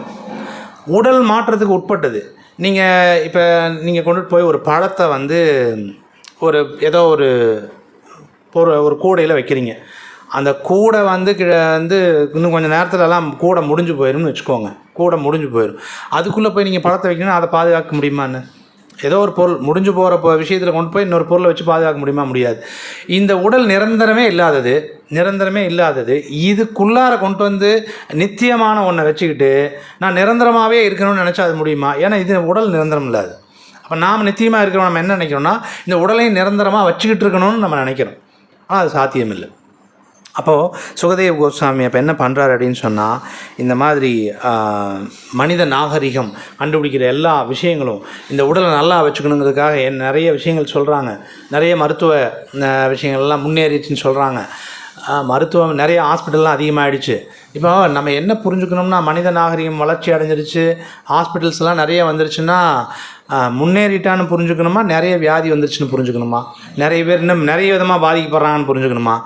உடல் மாற்றத்துக்கு உட்பட்டது. நீங்கள் கொண்டுட்டு போய் ஒரு பழத்தை வந்து ஏதோ ஒரு கூடையில் வைக்கிறீங்க. அந்த கூடை வந்து இன்னும் கொஞ்சம் நேரத்துலலாம் கூடை முடிஞ்சு போயிடும்னு வச்சுக்கோங்க. கூடை முடிஞ்சு போயிடும். அதுக்குள்ளே போய் நீங்கள் பழத்தை வைக்கணும்னா அதை பாதுகாக்க முடியுமான்னு? ஏதோ ஒரு பொருள் முடிஞ்சு போகிற விஷயத்தில் கொண்டு போய் இன்னொரு பொருளை வச்சு பாதுகாக்க முடியுமா? முடியாது. இந்த உடல் நிரந்தரமே இல்லாதது இதுக்குள்ளார கொண்டு வந்து நித்தியமான ஒன்றை வச்சுக்கிட்டு நான் நிரந்தரமாகவே இருக்கணும்னு நினச்சா அது முடியுமா? ஏன்னா இது உடல் நிரந்தரம் இல்லாது. அப்போ நாம் நித்தியமாக இருக்கிறோம். நம்ம என்ன நினைக்கிறோம்னா, இந்த உடலையும் நிரந்தரமாக வச்சுக்கிட்டு இருக்கணும்னு நம்ம நினைக்கிறோம். ஆனால் அது சாத்தியம் இல்லை. அப்போது சுகதேவ் கோஸ்வாமி அப்போ என்ன பண்ணுறாரு அப்படின்னு சொன்னால், இந்த மாதிரி மனித நாகரிகம் கண்டுபிடிக்கிற எல்லா விஷயங்களும் இந்த உடலை நல்லா வச்சுக்கணுங்கிறதுக்காக நிறைய விஷயங்கள் சொல்கிறாங்க. நிறைய மருத்துவ விஷயங்கள்லாம் முன்னேறிச்சுன்னு சொல்கிறாங்க. மருத்துவம் நிறைய ஹாஸ்பிட்டல்லாம் அதிகமாகிடுச்சு. இப்போ நம்ம என்ன புரிஞ்சுக்கணும்னா, மனித நாகரிகம் வளர்ச்சி அடைஞ்சிருச்சு, ஹாஸ்பிட்டல்ஸ்லாம் நிறைய வந்துருச்சுன்னா முன்னேறிட்டான்னு புரிஞ்சுக்கணுமா, நிறைய வியாதி வந்துருச்சுன்னு புரிஞ்சுக்கணுமா, நிறைய பேர் இன்னும் நிறைய விதமாக பாதிக்கப்படுறாங்கன்னு புரிஞ்சுக்கணுமா?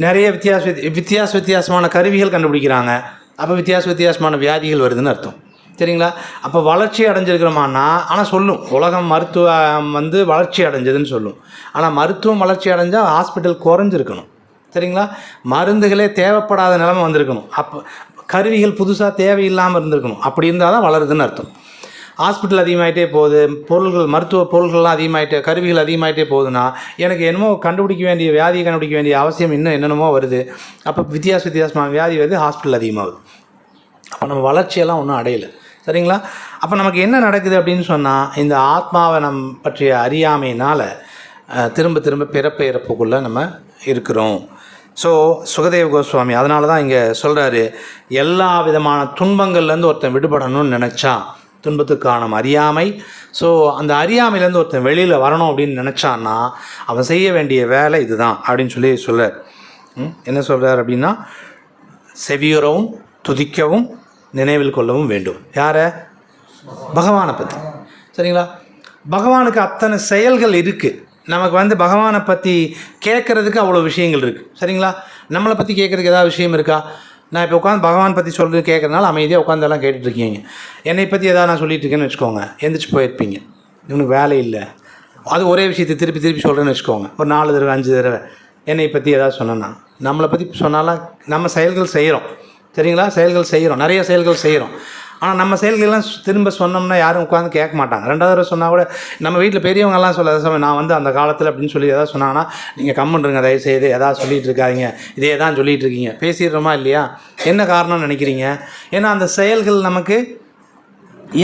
நிறைய வித்தியாசமான கருவிகள் கண்டுபிடிக்கிறாங்க. அப்போ வித்தியாசமான வியாதிகள் வருதுன்னு அர்த்தம். சரிங்களா? அப்போ வளர்ச்சி அடைஞ்சிருக்கிறோமான்னா, ஆனால் சொல்லும் உலகம் மருத்துவம் வந்து வளர்ச்சி அடைஞ்சதுன்னு சொல்லும். ஆனால் மருத்துவம் வளர்ச்சி அடைஞ்சால் ஹாஸ்பிட்டல் குறைஞ்சிருக்கணும். சரிங்களா? மருந்துகளே தேவைப்படாத நிலைமை வந்திருக்கணும். அப்போ கருவிகள் புதுசாக தேவையில்லாமல் இருந்திருக்கணும். அப்படி இருந்தால் தான் வளருதுன்னு அர்த்தம். ஹாஸ்பிட்டல் அதிகமாகிட்டே போகுது, மருத்துவ பொருள்கள்லாம் அதிகமாகிட்டே, கருவிகள் அதிகமாகிட்டே போகுதுன்னா எனக்கு என்னமோ வியாதியை கண்டுபிடிக்க வேண்டிய அவசியம் இன்னும் என்னென்னமோ வருது. அப்போ வித்தியாசமான வியாதி வருது, ஹாஸ்பிட்டல் அதிகமாகுது. அப்போ நம்ம வளர்ச்சியெல்லாம் ஒன்றும் அடையலை. சரிங்களா? அப்போ நமக்கு என்ன நடக்குது அப்படின்னு சொன்னால், இந்த ஆத்மாவை பற்றிய அறியாமையினால் திரும்ப பிறப்பு இறப்புக்குள்ளே நம்ம இருக்கிறோம். ஸோ சுகதேவ கோஸ்வாமி அதனால தான் இங்கே சொல்கிறாரு, எல்லா விதமான துன்பங்கள்லேருந்து ஒருத்தன் விடுபடணும்னு நினச்சா, துன்பத்துக்கான அறியாமை. ஸோ அந்த அறியாமையிலேருந்து ஒருத்தன் வெளியில் வரணும் அப்படின்னு நினச்சான்னா அவன் செய்ய வேண்டிய வேலை இதுதான் அப்படின்னு சொல்கிறார். என்ன சொல்கிறார் அப்படின்னா, செவியுறவும் துதிக்கவும் நினைவில் கொள்ளவும் வேண்டும். யாரை? பகவானை பற்றி. சரிங்களா? பகவானுக்கு அத்தனை செயல்கள் இருக்குது. நமக்கு பகவானை பற்றி கேட்குறதுக்கு அவ்வளோ விஷயங்கள் இருக்குது. சரிங்களா? நம்மளை பற்றி கேட்குறதுக்கு ஏதாவது விஷயம் இருக்கா? நான் இப்போ உட்காந்து பகவான் பற்றி சொல்கிறது கேட்குறதுனால அமைதியாக உட்காந்தெல்லாம் கேட்டுட்ருக்கீங்க. என்னை பற்றி எதாவது நான் சொல்லிகிட்டு இருக்கேன்னு வச்சுக்கோங்க, எந்திரிச்சு போயிருப்பீங்க. இவனுக்கு வேலை இல்லை, அது ஒரே விஷயத்தை திருப்பி சொல்கிறேன்னு வச்சுக்கோங்க. ஒரு 4 தடவை 5 தடவை என்னை பற்றி எதாவது சொன்னேன்னா, நம்மளை பற்றி சொன்னாலாம் நம்ம செயல்கள் செய்கிறோம். சரிங்களா? நிறைய செயல்கள் செய்கிறோம். ஆனால் நம்ம செயல்கள்லாம் திரும்ப சொன்னோம்னா யாரும் உட்காந்து கேட்க மாட்டாங்க. 2வது தடவை சொன்னால் கூட நம்ம வீட்டில் பெரியவங்கெல்லாம் சொல்லாத, நான் அந்த காலத்தில் அப்படின்னு சொல்லி எதாவது சொன்னாங்கன்னா, நீங்கள் கம்முன்றுங்க, தயவுசெய்து எதாவது சொல்லிகிட்டு இருக்காதிங்க, இதே தான் சொல்லிகிட்டு இருக்கீங்க, பேசிடுறோமா இல்லையா? என்ன காரணம்னு நினைக்கிறீங்க? ஏன்னா அந்த செயல்கள் நமக்கு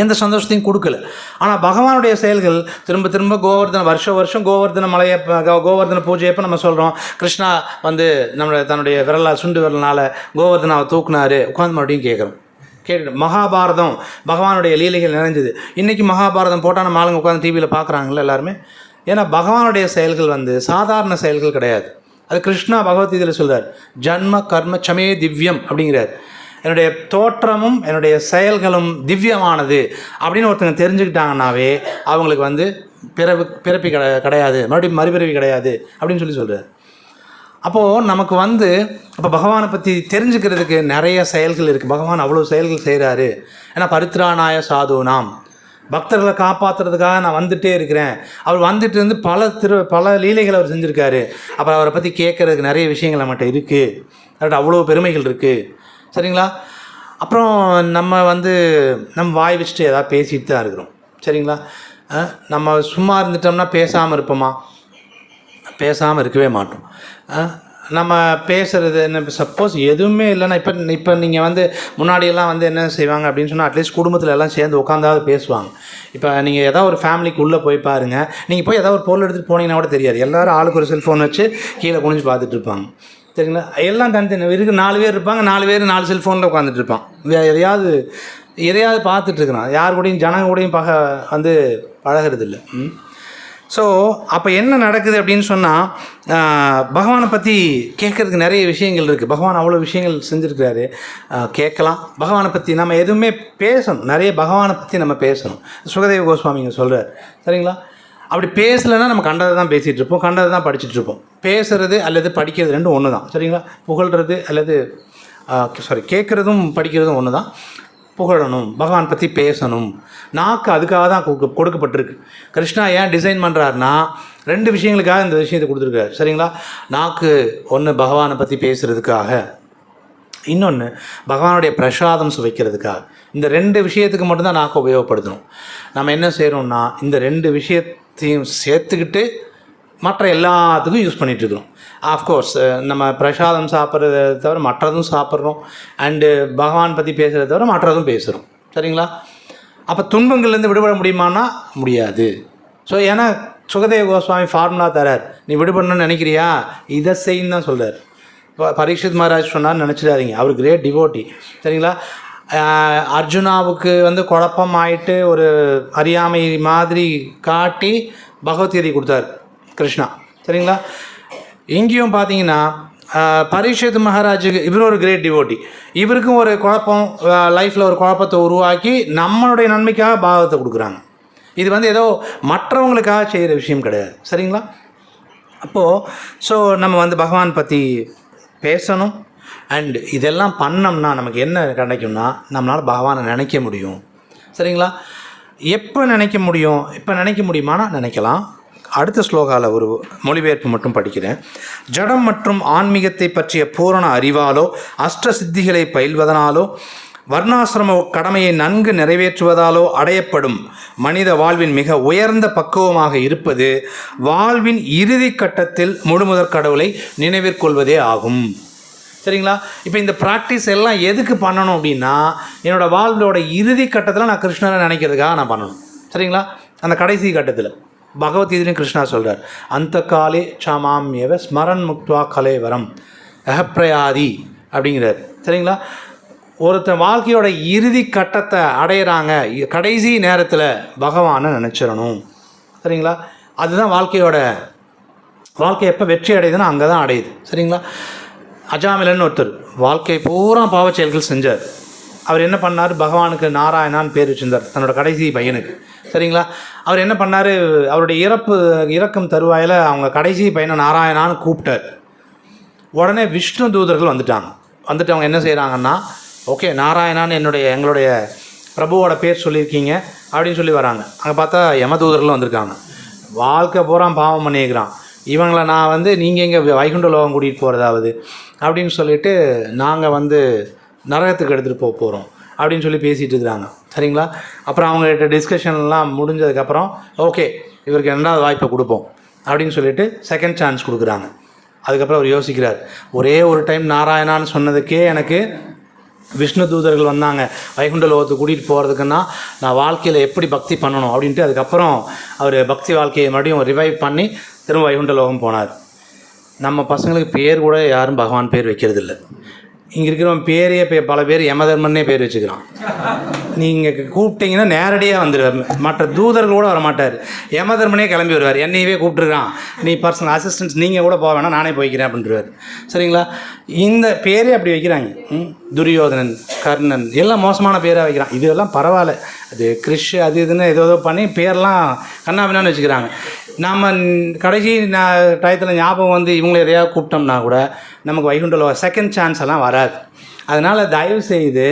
எந்த சந்தோஷத்தையும் கொடுக்கல. ஆனால் பகவானுடைய செயல்கள் திரும்ப வருஷம் கோவர்தன மலையை கோவர்தன பூஜையப்போ நம்ம சொல்கிறோம், கிருஷ்ணா தன்னுடைய சுண்டு விரலினால் கோவர்தனாவை தூக்குனாரு, உட்காந்து மறுபடியும் கேட்டுட்டு மகாபாரதம் பகவானுடைய லீலைகள் நிறைஞ்சது. இன்றைக்கி மகாபாரதம் போட்டால் நம்ம ஆளுங்க உட்காந்து டிவியில் பார்க்குறாங்களே எல்லாருமே. ஏன்னா பகவானுடைய செயல்கள் சாதாரண செயல்கள் கிடையாது. அது கிருஷ்ணா பகவத்கீதையில் சொல்கிறார், ஜன்ம கர்ம சமே திவ்யம் அப்படிங்கிறார். என்னுடைய தோற்றமும் என்னுடைய செயல்களும் திவ்யமானது அப்படின்னு ஒருத்தங்க தெரிஞ்சுக்கிட்டாங்கன்னாவே அவங்களுக்கு பிறப்பி கிடையாது, மறுபடியும் மறுபிறவி கிடையாது அப்படின்னு சொல்கிறார். அப்போது நமக்கு அப்போ பகவானை பற்றி தெரிஞ்சுக்கிறதுக்கு நிறைய செயல்கள் இருக்குது. பகவான் அவ்வளோ செயல்கள் செய்கிறாரு. ஏன்னா பரித்ராணாய சாதுனாம், பக்தர்களை காப்பாற்றுறதுக்காக நான் வந்துகிட்டே இருக்கிறேன். அவர் வந்துட்டு இருந்து பல லீலைகள் அவர் செஞ்சுருக்காரு. அப்புறம் அவரை பற்றி கேட்குறதுக்கு நிறைய விஷயங்கள் நம்மகிட்ட இருக்குது. அவர்கிட்ட அவ்வளோ பெருமைகள் இருக்குது. சரிங்களா? அப்புறம் நம்ம நம்ம வாய் வச்சுட்டு எதாவது பேசிட்டு தான் இருக்கிறோம். சரிங்களா? நம்ம சும்மா இருந்துட்டோம்னா பேசாமல் இருப்போமா? பேசாமல் இருக்கவே மாட்டோம். நம்ம பேசுகிறது என்ன, சப்போஸ் எதுவுமே இல்லைன்னா இப்போ நீங்கள் முன்னாடியெல்லாம் என்ன செய்வாங்க அப்படின்னு சொன்னால், அட்லீஸ்ட் குடும்பத்தில் எல்லாம் சேர்ந்து உட்காந்தாவது பேசுவாங்க. இப்போ நீங்கள் ஏதாவது ஒரு ஃபேமிலிக்கு உள்ளே போய் பாருங்கள், நீங்கள் போய் ஏதாவது ஒரு பொருள் எடுத்துகிட்டு போனீங்கன்னா கூட தெரியாது, எல்லோரும் ஆளுக்கு ஒரு செல்ஃபோன் வச்சு கீழே குனிஞ்சு பார்த்துட்டு இருப்பாங்க. சரிங்களா? எல்லாம் தனித்தனி இருக்குது, 4 பேர் இருப்பாங்க, 4 பேர் 4 செல்ஃபோனில் உட்காந்துட்டு இருப்பான். எதையாவது பார்த்துட்ருக்குறான். யார் கூடயும் ஜனங்க கூடயும் பழகிறது இல்லை. ஸோ அப்போ என்ன நடக்குது அப்படின்னு சொன்னால், பகவானை பற்றி கேட்குறதுக்கு நிறைய விஷயங்கள் இருக்குது. பகவான் அவ்வளோ விஷயங்கள் செஞ்சுருக்கிறாரு, கேட்கலாம். பகவானை பற்றி நம்ம எதுவுமே பேசணும், நிறைய பகவானை பற்றி நம்ம பேசணும். சுகதேவ கோஸ்வாமிங்க சொல்கிறார். சரிங்களா? அப்படி பேசலைன்னா நம்ம கண்டதை தான் பேசிகிட்டு இருப்போம், கண்டதை தான் படிச்சுட்ருப்போம். பேசுகிறது அல்லது படிக்கிறது ரெண்டும் ஒன்று தான். சரிங்களா? புகழ்கிறது அல்லது கேட்குறதும் படிக்கிறதும் ஒன்று தான். புகழணும், பகவான் பற்றி பேசணும். நாக்கு அதுக்காக தான் கொடுக்கப்பட்டிருக்கு. கிருஷ்ணா ஏன் டிசைன் பண்ணுறாருனா 2 விஷயங்களுக்காக இந்த விஷயத்தை கொடுத்துருக்காரு. சரிங்களா? நாக்கு ஒன்று பகவானை பற்றி பேசுகிறதுக்காக, இன்னொன்று பகவானுடைய பிரசாதம் சுவைக்கிறதுக்காக. இந்த 2 விஷயத்துக்கு மட்டும்தான் நாக்கு உபயோகப்படுத்தணும். நம்ம என்ன செய்கிறோம்னா, இந்த 2 விஷயத்தையும் சேர்த்துக்கிட்டு மற்ற எல்லாத்துக்கும் யூஸ் பண்ணிகிட்ருக்குறோம். ஆஃப்கோர்ஸ் நம்ம பிரசாதம் சாப்பிட்றத தவிர மற்றதும் சாப்பிட்றோம், அண்டு பகவான் பற்றி பேசுகிறத தவிர மற்றதும் பேசுகிறோம். சரிங்களா? அப்போ துன்பங்கள்லேருந்து விடுபட முடியுமானா முடியாது. ஸோ ஏன்னா சுகதேவ கோஸ்வாமி ஃபார்முலா தரார், நீ விடுபடணும்னு நினைக்கிறியா, இதை செய்யுன்னு தான் சொல்கிறார். பரீட்சித் மகாராஜ் சொன்னார்னு நினச்சிடாதீங்க, அவர் கிரேட் டிவோட்டி. சரிங்களா? அர்ஜுனாவுக்கு குழப்பம் ஆகிட்டு ஒரு அறியாமை மாதிரி காட்டி பகவத்கீதை கொடுத்தார் கிருஷ்ணா. சரிங்களா? இங்கேயும் பார்த்தீங்கன்னா பரீட்சித் மகாராஜுக்கு இவர் ஒரு கிரேட் டிவோட்டி. இவருக்கும் ஒரு குழப்பம், லைஃப்பில் ஒரு குழப்பத்தை உருவாக்கி நம்மளுடைய நன்மைக்காக பாகவத்தை கொடுக்குறாங்க. இது ஏதோ மற்றவங்களுக்காக செய்கிற விஷயம் கிடையாது. சரிங்களா? அப்போது ஸோ நம்ம பகவான் பற்றி பேசணும். அண்ட் இதெல்லாம் பண்ணோம்னா நமக்கு என்ன கிடைக்கும்னா, நம்மளால் பகவானை நினைக்க முடியும். சரிங்களா? எப்போ நினைக்க முடியும்? இப்போ நினைக்க முடியுமானா நினைக்கலாம். அடுத்த ஸ்லோகாவில் ஒரு மொழிபெயர்ப்பு மட்டும் படிக்கிறேன். ஜடம் மற்றும் ஆன்மீகத்தை பற்றிய பூரண அறிவாலோ அஷ்ட சித்திகளை பயில்வதனாலோ வர்ணாசிரம கடமையை நன்கு நிறைவேற்றுவதாலோ அடையப்படும் மனித வாழ்வின் மிக உயர்ந்த பக்குவமாக இருப்பது வாழ்வின் இறுதி கட்டத்தில் முழுமுதற் கடவுளை நினைவிற்கொள்வதே ஆகும். சரிங்களா? இப்போ இந்த ப்ராக்டிஸ் எல்லாம் எதுக்கு பண்ணணும் அப்படின்னா, என்னோடய வாழ்வோட இறுதி கட்டத்தில் நான் கிருஷ்ணரை நினைக்கிறதுக்காக நான் பண்ணணும். சரிங்களா? அந்த கடைசி கட்டத்தில் பகவத்கீதையும் கிருஷ்ணா சொல்கிறார், அந்த காலே சாமாமியவ ஸ்மரன் முக்துவா கலேவரம் அகப்பிரயாதி அப்படிங்கிறார். சரிங்களா? ஒருத்தன் வாழ்க்கையோட இறுதி கட்டத்தை அடையிறாங்க, கடைசி நேரத்தில் பகவானை நினச்சிடணும். சரிங்களா? அதுதான் வாழ்க்கை எப்போ வெற்றி அடையுதுன்னா அங்கே தான் அடையுது. சரிங்களா? அஜாமிலன்னு ஒருத்தர் வாழ்க்கை பூரா பாவச் செயல்கள் செஞ்சார். அவர் என்ன பண்ணார்? பகவானுக்கு நாராயணான்னு பேர் வச்சிருந்தார் தன்னோட கடைசி பையனுக்கு. சரிங்களா? அவர் என்ன பண்ணார்? அவருடைய இறக்கும் தருவாயில் அவங்க கடைசி பையனை நாராயணான்னு கூப்பிட்டார். உடனே விஷ்ணு தூதர்கள் வந்துட்டு அவங்க என்ன செய்கிறாங்கன்னா, ஓகே நாராயணான்னு எங்களுடைய பிரபுவோட பேர் சொல்லியிருக்கீங்க அப்படின்னு சொல்லி வராங்க. அங்கே பார்த்தா யமதூதர்களும் வந்திருக்காங்க. வாழ்க்கை பூரா பாவம் பண்ணியிருக்கிறான், இவங்களை நான் நீங்கள் எங்கே வைகுண்ட லோகம் கூட்டிகிட்டு போகிறதாவது அப்படின்னு சொல்லிவிட்டு நாங்கள் நரகத்துக்கு எடுத்துகிட்டு போகிறோம் அப்படின்னு சொல்லி பேசிகிட்டு இருக்கிறாங்க. சரிங்களா? அப்புறம் அவங்ககிட்ட டிஸ்கஷன்லாம் முடிஞ்சதுக்கப்புறம் ஓகே இவருக்கு 2வது வாய்ப்பை கொடுப்போம் அப்படின்னு சொல்லிட்டு செகண்ட் சான்ஸ் கொடுக்குறாங்க. அதுக்கப்புறம் அவர் யோசிக்கிறார், ஒரே ஒரு டைம் நாராயணான்னு சொன்னதுக்கே எனக்கு விஷ்ணு தூதர்கள் வந்தாங்க வைகுண்ட லோகத்துக்கு கூட்டிகிட்டு போகிறதுக்குன்னா நான் வாழ்க்கையில் எப்படி பக்தி பண்ணணும் அப்படின்ட்டு அதுக்கப்புறம் அவர் பக்தி வாழ்க்கையை மறுபடியும் ரிவைவ் பண்ணி திரும்ப வைகுண்ட லோகம் போனார். நம்ம பசங்களுக்கு பேர் கூட யாரும் பகவான் பேர் வைக்கிறதில்ல. இங்கே இருக்கிறவன் பேரையே பல பேர் யமதர்மன்னே பேர் வச்சுக்கிறான். நீங்கள் கூப்பிட்டீங்கன்னா நேரடியாக வந்துடுவார், மற்ற தூதர்கள் கூட வரமாட்டார், யமதர்மனே கிளம்பி வருவார். என்னையவே கூப்பிட்டுருக்கான், நீ பர்சனல் அசிஸ்டன்ஸ் நீங்கள் கூட போக வேணாம், நானே போய்க்கிறேன் அப்படின்றவார். சரிங்களா? இந்த பேரே அப்படி வைக்கிறாங்க. துரியோதனன், கர்ணன் எல்லாம் மோசமான பேராக வைக்கிறான். இதெல்லாம் பரவாயில்ல, அது கிறிஷ் அது இதுன்னு ஏதோ பண்ணி பேரெலாம் கண்ணாபின்னான்னு வச்சுக்கிறாங்க. நம்ம கடைசி டயத்தில் ஞாபகம் இவங்களை எதையாவது கூப்பிட்டோம்னா கூட நமக்கு வைகுண்டல செகண்ட் சான்ஸ் எல்லாம் வராது. அதனால் தயவு செய்து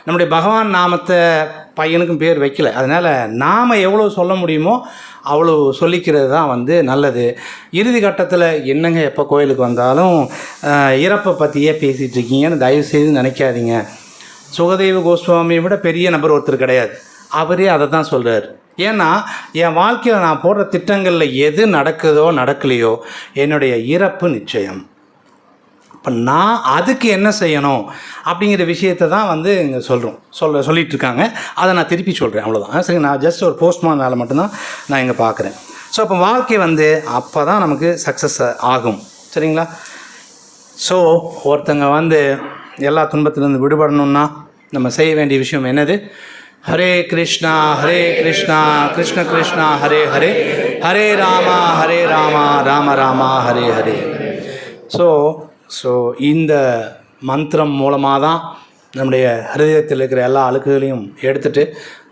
நம்முடைய பகவான் நாமத்தை பையனுக்கும் பேர் வைக்கல. அதனால் நாம் எவ்வளோ சொல்ல முடியுமோ அவ்வளோ சொல்லிக்கிறது தான் நல்லது. இறுதி கட்டத்தில் என்னங்க எப்போ கோயிலுக்கு வந்தாலும் இறப்பை பற்றியே பேசிகிட்டு இருக்கீங்கன்னு தயவு செய்து நினைக்காதீங்க. சுகதேவ கோஸ்வாமியை விட பெரிய நபர் ஒருத்தர் கிடையாது, அவரே அதை தான் சொல்கிறார். ஏன்னா என் வாழ்க்கையில் நான் போடுற திட்டங்களில் எது நடக்குதோ நடக்கலையோ என்னுடைய இறப்பு நிச்சயம். இப்போ நான் அதுக்கு என்ன செய்யணும் அப்படிங்கிற விஷயத்தை தான் இங்கே சொல்லிகிட்டு இருக்காங்க. அதை நான் திருப்பி சொல்கிறேன், அவ்வளோதான். சரி, நான் ஜஸ்ட் ஒரு போஸ்ட்மேன் வேலை மட்டும்தான் நான் இங்கே பார்க்குறேன். ஸோ இப்போ வாழ்க்கை அப்போ தான் நமக்கு சக்ஸஸ் ஆகும். சரிங்களா? ஸோ ஒருத்தங்க எல்லா துன்பத்திலேருந்து விடுபடணுன்னா நம்ம செய்ய வேண்டிய விஷயம் என்னது? ஹரே கிருஷ்ணா கிருஷ்ண கிருஷ்ணா ஹரே ஹரே, ஹரே ராமா ராம ராமா ஹரே ஹரே. ஸோ இந்த மந்திரம் மூலமாக தான் நம்முடைய ஹிருதயத்தில் இருக்கிற எல்லா அழுக்குகளையும் எடுத்துகிட்டு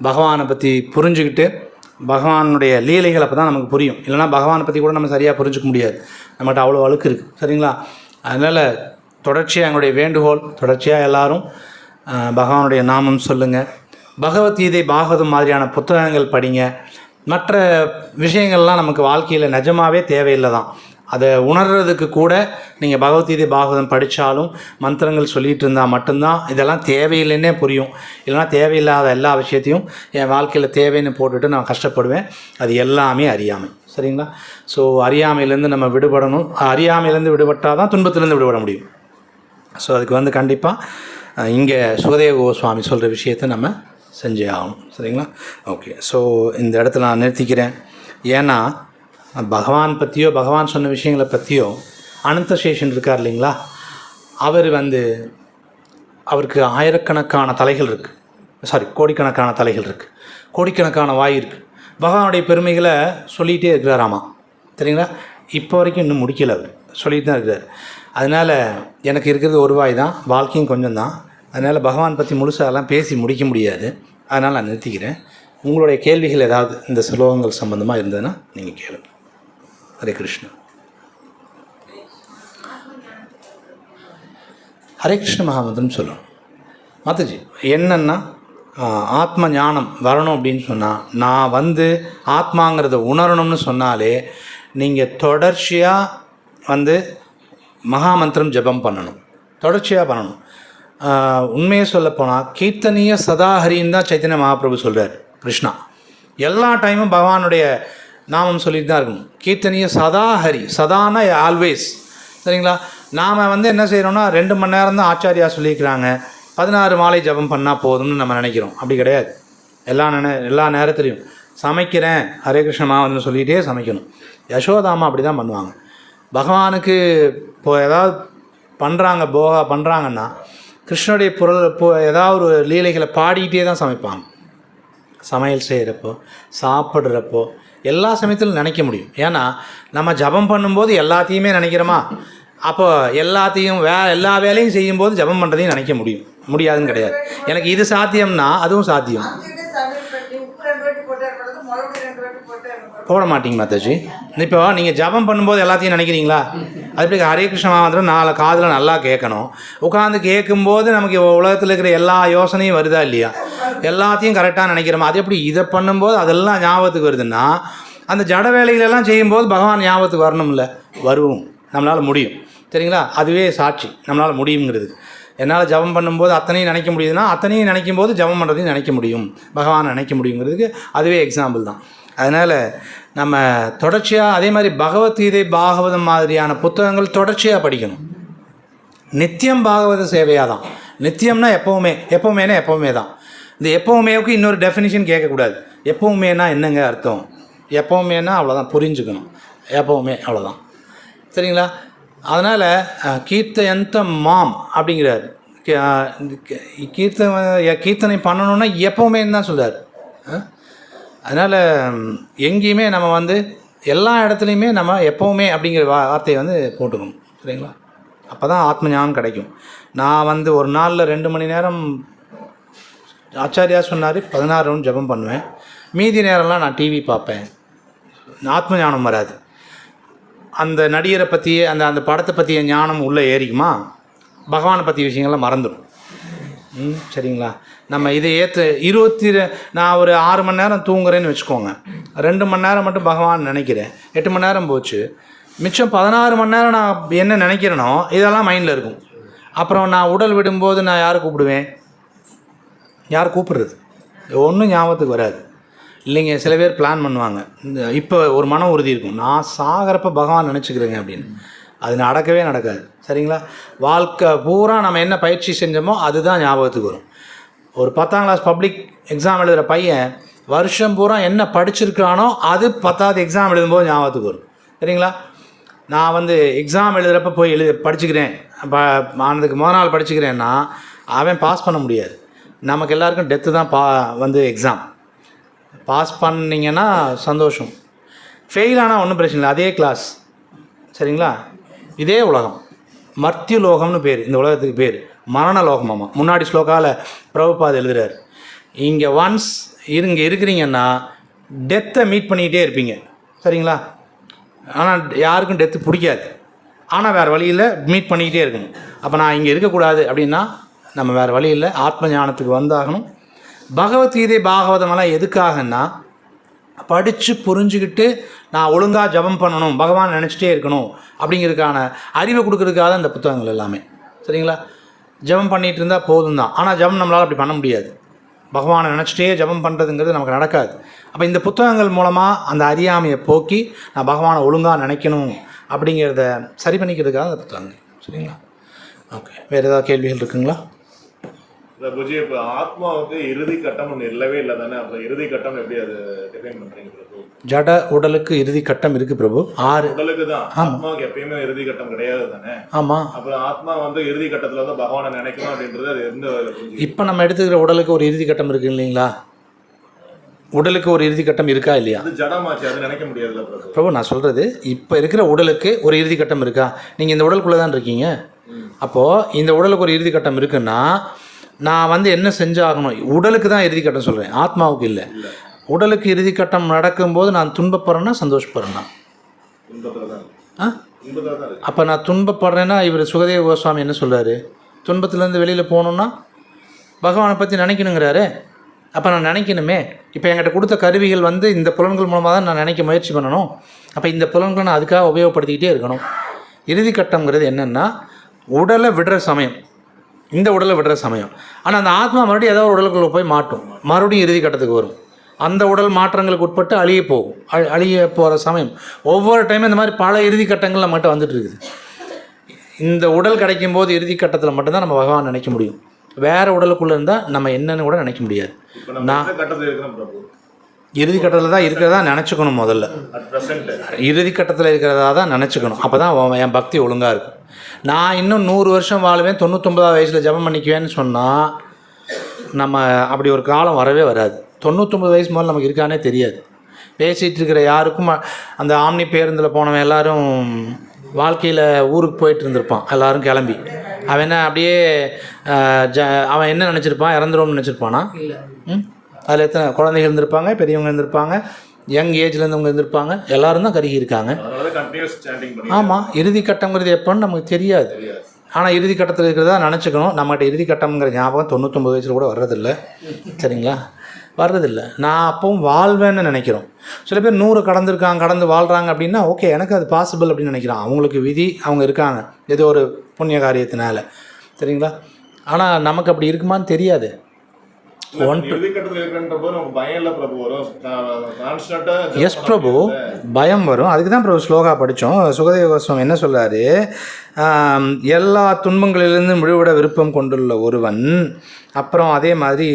பகவானை பற்றி புரிஞ்சுக்கிட்டு பகவானுடைய லீலைகள் அப்போ தான் நமக்கு புரியும். இல்லைனா பகவானை பற்றி கூட நம்ம சரியாக புரிஞ்சுக்க முடியாது, நம்மகிட்ட அவ்வளோ அழுக்கு இருக்குது. சரிங்களா? அதனால் தொடர்ச்சியாக எங்களுடைய வேண்டுகோள், தொடர்ச்சியாக எல்லோரும் பகவானுடைய நாமம் சொல்லுங்கள், பகவத்கீதை பாகவதம் மாதிரியான புத்தகங்கள் படிங்க. மற்ற விஷயங்கள்லாம் நமக்கு வாழ்க்கையில் நிஜமாகவே தேவையில்லை தான். அதை உணர்கிறதுக்கு கூட நீங்கள் பகவத்கீதை பாகவதம் படித்தாலும் மந்திரங்கள் சொல்லிகிட்டு இருந்தால் மட்டும்தான் இதெல்லாம் தேவையில்லைன்னே புரியும். இல்லைனா தேவையில்லாத எல்லா விஷயத்தையும் என் வாழ்க்கையில் தேவைன்னு போட்டுட்டு நான் கஷ்டப்படுவேன். அது எல்லாமே அறியாமை. சரிங்களா? ஸோ அறியாமையிலேருந்து நம்ம விடுபடணும். அறியாமையிலேருந்து விடுபட்டால் தான் துன்பத்திலேருந்து விடுபட முடியும். ஸோ அதுக்கு கண்டிப்பாக இங்கே சுகதேவ கோஸ்வாமி சொல்கிற விஷயத்தை நம்ம செஞ்சே ஆகணும். சரிங்களா? ஓகே. ஸோ இந்த இடத்துல நான் நிறுத்திக்கிறேன். ஏன்னா பகவான் பற்றியோ பகவான் சொன்ன விஷயங்களை பற்றியோ அனந்தசேஷன் இருக்கார் இல்லைங்களா, அவர் அவருக்கு ஆயிரக்கணக்கான தலைகள் இருக்குது, கோடிக்கணக்கான தலைகள் இருக்குது, கோடிக்கணக்கான வாய் இருக்குது. பகவானுடைய பெருமைகளை சொல்லிகிட்டே இருக்கிறாராமா. சரிங்களா? இப்போ வரைக்கும் இன்னும் முடிக்கலை, அவர் சொல்லிட்டு தான் இருக்கிறார். அதனால் எனக்கு இருக்கிறது ஒரு வாய் தான், வாழ்க்கையும் கொஞ்சம் தான். அதனால் பகவான் பற்றி முழுசாலாம் பேசி முடிக்க முடியாது. அதனால் நான் நிறுத்திக்கிறேன். உங்களுடைய கேள்விகள் ஏதாவது இந்த ஸ்லோகங்கள் சம்பந்தமாக இருந்ததுன்னா நீங்கள் கேளுங்க. ஹரே கிருஷ்ணா. ஹரே கிருஷ்ண மகாமந்திரம் சொல்லணும். மாதாஜி என்னென்னா ஆத்ம ஞானம் வரணும் அப்படின்னு சொன்னால், நான் வந்து ஆத்மாங்கிறத உணரணும்னு சொன்னாலே நீங்கள் தொடர்ச்சியாக வந்து மகாமந்திரம் ஜபம் பண்ணணும், தொடர்ச்சியாக பண்ணணும். உண்மையை சொல்லப்போனால் கீர்த்தனிய சதாஹரின்னு தான் சைத்தன்ய மகாபிரபு சொல்கிறார். கிருஷ்ணா எல்லா டைமும் பகவானுடைய நாமம் சொல்லிட்டு தான் இருக்கணும். கீர்த்தனிய சதாஹரி, சதானா ஆல்வேஸ். சரிங்களா? நாம் வந்து என்ன செய்கிறோன்னா 2 மணி நேரம் தான் ஆச்சாரியா சொல்லியிருக்கிறாங்க, 16 மாலை ஜபம் பண்ணால் போதும்னு நம்ம நினைக்கிறோம். அப்படி கிடையாது. எல்லா நேரத்துலையும் சமைக்கிறேன் ஹரே கிருஷ்ணமா வந்து சொல்லிகிட்டே சமைக்கணும். யசோதாமா அப்படி தான் பண்ணுவாங்க. பகவானுக்கு இப்போ ஏதாவது பண்ணுறாங்க, போகா பண்ணுறாங்கன்னா கிருஷ்ணனுடைய ஏதாவது ஒரு லீலைகளை பாடிக்கிட்டே தான் சமைப்பாங்க. சமையல் செய்கிறப்போ, சாப்பிட்றப்போ, எல்லா சமயத்திலும் நினைக்க முடியும். ஏன்னா நம்ம ஜபம் பண்ணும்போது எல்லாத்தையுமே நினைக்கிறோமா, அப்போ எல்லாத்தையும் எல்லா வேலையும் செய்யும்போது ஜபம் பண்ணுறதையும் நினைக்க முடியாதுன்னு கிடையாது. எனக்கு இது சாத்தியம்னா அதுவும் சாத்தியம். போட மாட்டீங்க மாதாஜி. இப்போ நீங்கள் ஜபம் பண்ணும்போது எல்லாத்தையும் நினைக்கிறீங்களா? அது எப்படி ஹரே கிருஷ்ண மந்திரம் 4 காதில் நல்லா கேட்கணும். உட்காந்து கேட்கும்போது நமக்கு உலகத்தில் இருக்கிற எல்லா யோசனையும் வருதா இல்லையா? எல்லாத்தையும் கரெக்டாக நினைக்கிறோமா? அது எப்படி இதை பண்ணும்போது அதெல்லாம் ஞாபகத்துக்கு வருதுன்னா, அந்த ஜட வேலைகளெல்லாம் செய்யும்போது பகவான் ஞாபகத்துக்கு வரணும்ல, வரும், நம்மளால் முடியும். சரிங்களா? அதுவே சாட்சி நம்மளால் முடியுங்கிறது. என்னால் ஜபம் பண்ணும்போது அத்தனையும் நினைக்க முடியுதுன்னா, அத்தனையும் நினைக்கும் போது ஜபம் பண்ணுறதையும் நினைக்க முடியும், பகவானை நினைக்க முடியுங்கிறதுக்கு அதுவே எக்ஸாம்பிள் தான். அதனால் நம்ம தொடர்ச்சியாக அதே மாதிரி பகவத்கீதை, பாகவதம் மாதிரியான புத்தகங்கள் தொடர்ச்சியாக படிக்கணும். நித்தியம் பாகவத சேவையாக தான். நித்தியம்னா எப்போவுமேனா எப்போவுமே தான். இந்த எப்போவுமேவுக்கு இன்னொரு டெஃபினிஷன் கேட்கக்கூடாது. எப்போவுமேனா என்னங்க அர்த்தம்? எப்போவுமேனா அவ்வளோதான், புரிஞ்சுக்கணும். எப்போவுமே அவ்வளோதான். சரிங்களா? அதனால் கீர்த்தயந்த மாம் அப்படிங்கிறார். கீர்த்தனை பண்ணணுன்னா எப்போவுமேன்னு தான் சொல்கிறார். அதனால் எங்கேயுமே நம்ம வந்து எல்லா இடத்துலையுமே நம்ம எப்போவுமே அப்படிங்கிற வார்த்தையை வந்து போட்டுக்கணும். சரிங்களா? அப்போ தான் ஆத்ம ஞானம் கிடைக்கும். நான் வந்து ஒரு நாளில் 2 மணி நேரம் ஆச்சாரியா சொன்னார் 16 ரவுண்ட் ஜபம் பண்ணுவேன். மீதி நேரம்லாம் நான் டிவி பார்ப்பேன். ஆத்ம ஞானம் வராது. அந்த நடிகரை பற்றியே அந்த படத்தை பற்றிய ஞானம் உள்ளே ஏறிக்குமா, பகவானை பற்றிய விஷயங்கள்லாம் மறந்துடும். சரிங்களா? நம்ம இதை நான் ஒரு 6 மணி நேரம் தூங்குறேன்னு வச்சுக்கோங்க, 2 மணி நேரம் மட்டும் பகவான் நினைக்கிறேன், 8 மணி நேரம் போச்சு. மிச்சம் 16 மணி நேரம் நான் என்ன நினைக்கிறேனோ இதெல்லாம் மைண்டில் இருக்கும். அப்புறம் நான் உடல் விடும்போது நான் யாரை கூப்பிடுவேன்? யார் கூப்பிடுறது? ஒன்றும் ஞாபகத்துக்கு வராது இல்லைங்க. சில பேர் பிளான் பண்ணுவாங்க, இப்போ ஒரு மன உறுதி இருக்கும், நான் சாகிறப்ப பகவான் நினச்சிக்கிறேங்க அப்படின்னு. அது நடக்காது. சரிங்களா? வாழ்க்கை பூரா நம்ம என்ன பயிற்சி செஞ்சோமோ அதுதான் ஞாபகத்துக்கு வரும். ஒரு 10ஆம் கிளாஸ் பப்ளிக் எக்ஸாம் எழுதுகிற பையன் வருஷம் பூரா என்ன படிச்சிருக்கானோ அது 10வது எக்ஸாம் எழுதும்போது ஞாபகத்துக்கு வரும். சரிங்களா? நான் வந்து எக்ஸாம் எழுதுகிறப்ப போய் படிச்சுக்கிறேன், ஆனதுக்கு முதல் நாள் படிச்சுக்கிறேன்னா அவன் பாஸ் பண்ண முடியாது. நமக்கு எல்லாருக்கும் டெத்து தான் வந்து எக்ஸாம். பாஸ் பண்ணிங்கன்னா சந்தோஷம், ஃபெயில் ஆனால் ஒன்றும் பிரச்சனை இல்லை, அதே கிளாஸ். சரிங்களா? இதே உலகம் மர்த்தியுலோகம்னு பேர். இந்த உலகத்துக்கு பேர் மரண லோகமாமா. முன்னாடி ஸ்லோகாவில் பிரபுபாத் எழுதுகிறார், இங்கே ஒன்ஸ் இங்கே இருக்கிறீங்கன்னா டெத்தை மீட் பண்ணிக்கிட்டே இருப்பீங்க. சரிங்களா? ஆனால் யாருக்கும் டெத்து பிடிக்காது, ஆனால் வேறு வழியில் மீட் பண்ணிக்கிட்டே இருக்கணும். அப்போ நான் இங்கே இருக்கக்கூடாது அப்படின்னா நம்ம வேறு வழி இல்லை, ஆத்ம ஞானத்துக்கு வந்தாகணும். பகவத்கீதை பாகவதமெல்லாம் எதுக்காகன்னா படித்து புரிஞ்சுக்கிட்டு நான் ஒழுங்காக ஜபம் பண்ணணும், பகவான் நினச்சிட்டே இருக்கணும் அப்படிங்கிறதுக்கான அறிவை கொடுக்கறதுக்காக இந்த புத்தகங்கள் எல்லாமே. சரிங்களா? ஜபம் பண்ணிகிட்டு இருந்தால் போதும் தான். ஆனால் ஜபம் நம்மளால் அப்படி பண்ண முடியாது. பகவானை நினச்சிட்டே ஜபம் பண்ணுறதுங்கிறது நமக்கு நடக்காது. அப்போ இந்த புத்தகங்கள் மூலமாக அந்த அறியாமையை போக்கி நான் பகவானை ஒழுங்காக நினைக்கணும் அப்படிங்கிறத சரி பண்ணிக்கிறதுக்காக அந்த புத்தகங்கள். சரிங்களா? ஓகே, வேறு ஏதாவது கேள்விகள் இருக்குங்களா? பூஜ்ஜி, இப்போ ஆத்மாவுக்கு இறுதி கட்டம் ஒன்று இல்லவே இல்லை தானே? அப்போ இறுதி கட்டம் எப்படி அது டிஃபைன் பண்ணுறீங்க பிரபு? ஜட உடலுக்கு இறுதி கட்டம் இருக்குது பிரபு. 6 உடலுக்கு தான். ஆத்மாவுக்கு எப்பயுமே இறுதி கட்டம் கிடையாது தானே? ஆமாம். அப்புறம் ஆத்மா வந்து இறுதி கட்டத்தில் வந்து பகவானை நினைக்கணும் அப்படின்றது அது எந்த? இப்போ நம்ம எடுத்துக்கிற உடலுக்கு ஒரு இறுதி கட்டம் இருக்குது இல்லைங்களா? உடலுக்கு ஒரு இறுதி கட்டம் இருக்கா இல்லையா? அது ஜடமாச்சு, அது நினைக்க முடியாதுல்ல பிரபு? பிரபு நான் சொல்கிறது, இப்போ இருக்கிற உடலுக்கு ஒரு இறுதி கட்டம் இருக்கா? நீங்கள் இந்த உடலுக்குள்ளே தான் இருக்கீங்க. அப்போது இந்த உடலுக்கு ஒரு இறுதி கட்டம் இருக்குன்னா நான் வந்து என்ன செஞ்சாகணும்? உடலுக்கு தான் இறுதி கட்டம் சொல்கிறேன், ஆத்மாவுக்கு இல்லை. உடலுக்கு இறுதி கட்டம் நடக்கும்போது நான் துன்பப்படுறேன்னா சந்தோஷப்படுறேன்னா? அப்போ நான் துன்பப்படுறேன்னா இவர் சுகதேவ கோஸ்வாமி என்ன சொல்கிறாரு? துன்பத்துலேருந்து வெளியில் போகணுன்னா பகவானை பற்றி நினைக்கணுங்கிறாரு. அப்போ நான் நினைக்கணுமே. இப்போ என்கிட்ட கொடுத்த கருவிகள் வந்து இந்த புலன்கள் மூலமாக தான் நான் நினைக்க முயற்சி பண்ணணும். அப்போ இந்த புலன்களை நான் அதுக்காக உபயோகப்படுத்திக்கிட்டே இருக்கணும். இறுதி கட்டங்கிறது என்னென்னா உடலை விடுற சமயம், இந்த உடலை விடுற சமயம். ஆனால் அந்த ஆத்மா மறுபடியும் ஏதோ ஒரு உடலுக்குள்ளே போய் மாட்டும், மறுபடியும் இறுதி கட்டத்துக்கு வரும். அந்த உடல் மாற்றங்களுக்கு உட்பட்டு அழிய போகும். அழிய போகிற சமயம் ஒவ்வொரு டைமும் இந்த மாதிரி பல இறுதி கட்டங்கள் நம்மகிட்ட வந்துட்டு இருக்குது. இந்த உடல் கிடைக்கும் போது இறுதி கட்டத்தில் மட்டும்தான் நம்ம பகவான் நினைக்க முடியும். வேறு உடலுக்குள்ளே இருந்தால் நம்ம என்னென்னு கூட நினைக்க முடியாது. நான் இறுதி கட்டத்தில் தான் இருக்கிறதா நினச்சிக்கணும். முதல்ல இறுதி கட்டத்தில் இருக்கிறதா தான் நினச்சிக்கணும். அப்போ தான் என் பக்தி ஒழுங்காக இருக்கும். நான் இன்னும் 100 வருஷம் வாழுவேன், 99 வயசில் ஜபம் பண்ணிக்குவேன்னு சொன்னால் நம்ம அப்படி ஒரு காலம் வரவே வராது. 99 வயசு முதல்ல நமக்கு இருக்கானே தெரியாது. பேசிகிட்டு இருக்கிற யாருக்கும் அந்த ஆம்னி பேருந்தில் போனவன் எல்லோரும் வாழ்க்கையில் ஊருக்கு போயிட்டு இருந்திருப்பான். எல்லோரும் கிளம்பி அவன் என்ன அப்படியே அவன் என்ன நினச்சிருப்பான், இறந்துருவோம்னு நினச்சிருப்பானா? அதில் எத்தனை குழந்தைகள் இருந்திருப்பாங்க, பெரியவங்க இருந்திருப்பாங்க, யங் ஏஜ்லேருந்தவங்க இருந்திருப்பாங்க, எல்லோரும் தான் கருகி இருக்காங்க. ஆமாம், இறுதி கட்டங்கிறது எப்போன்னு நமக்கு தெரியாது. ஆனால் இறுதி கட்டத்தில் இருக்கிறதா நினச்சிக்கணும். நம்மகிட்ட இறுதி கட்டம்ங்கிற ஞாபகம் 99 வயசில் கூட வர்றதில்லை. சரிங்களா? வர்றதில்லை. நான் அப்பவும் வாழ்வேன்னு நினைக்கிறோம். சில பேர் 100 கடந்து வாழ்கிறாங்க அப்படின்னா ஓகே, எனக்கு அது பாசிபிள் அப்படின்னு நினைக்கிறான். அவங்களுக்கு விதி, அவங்க இருக்காங்க ஏதோ ஒரு புண்ணிய காரியத்தினால. சரிங்களா? ஆனால் நமக்கு அப்படி இருக்குமான்னு தெரியாது. எஸ் பிரபு, பயம் வரும். அதுக்கு தான் பிரபு ஸ்லோகா படித்தோம். சுகதேவ கோஸ்வாமி என்ன சொல்கிறாரு, எல்லா துன்பங்களிலிருந்து விடுபட விருப்பம் கொண்டுள்ள ஒருவன். அப்புறம் அதே மாதிரி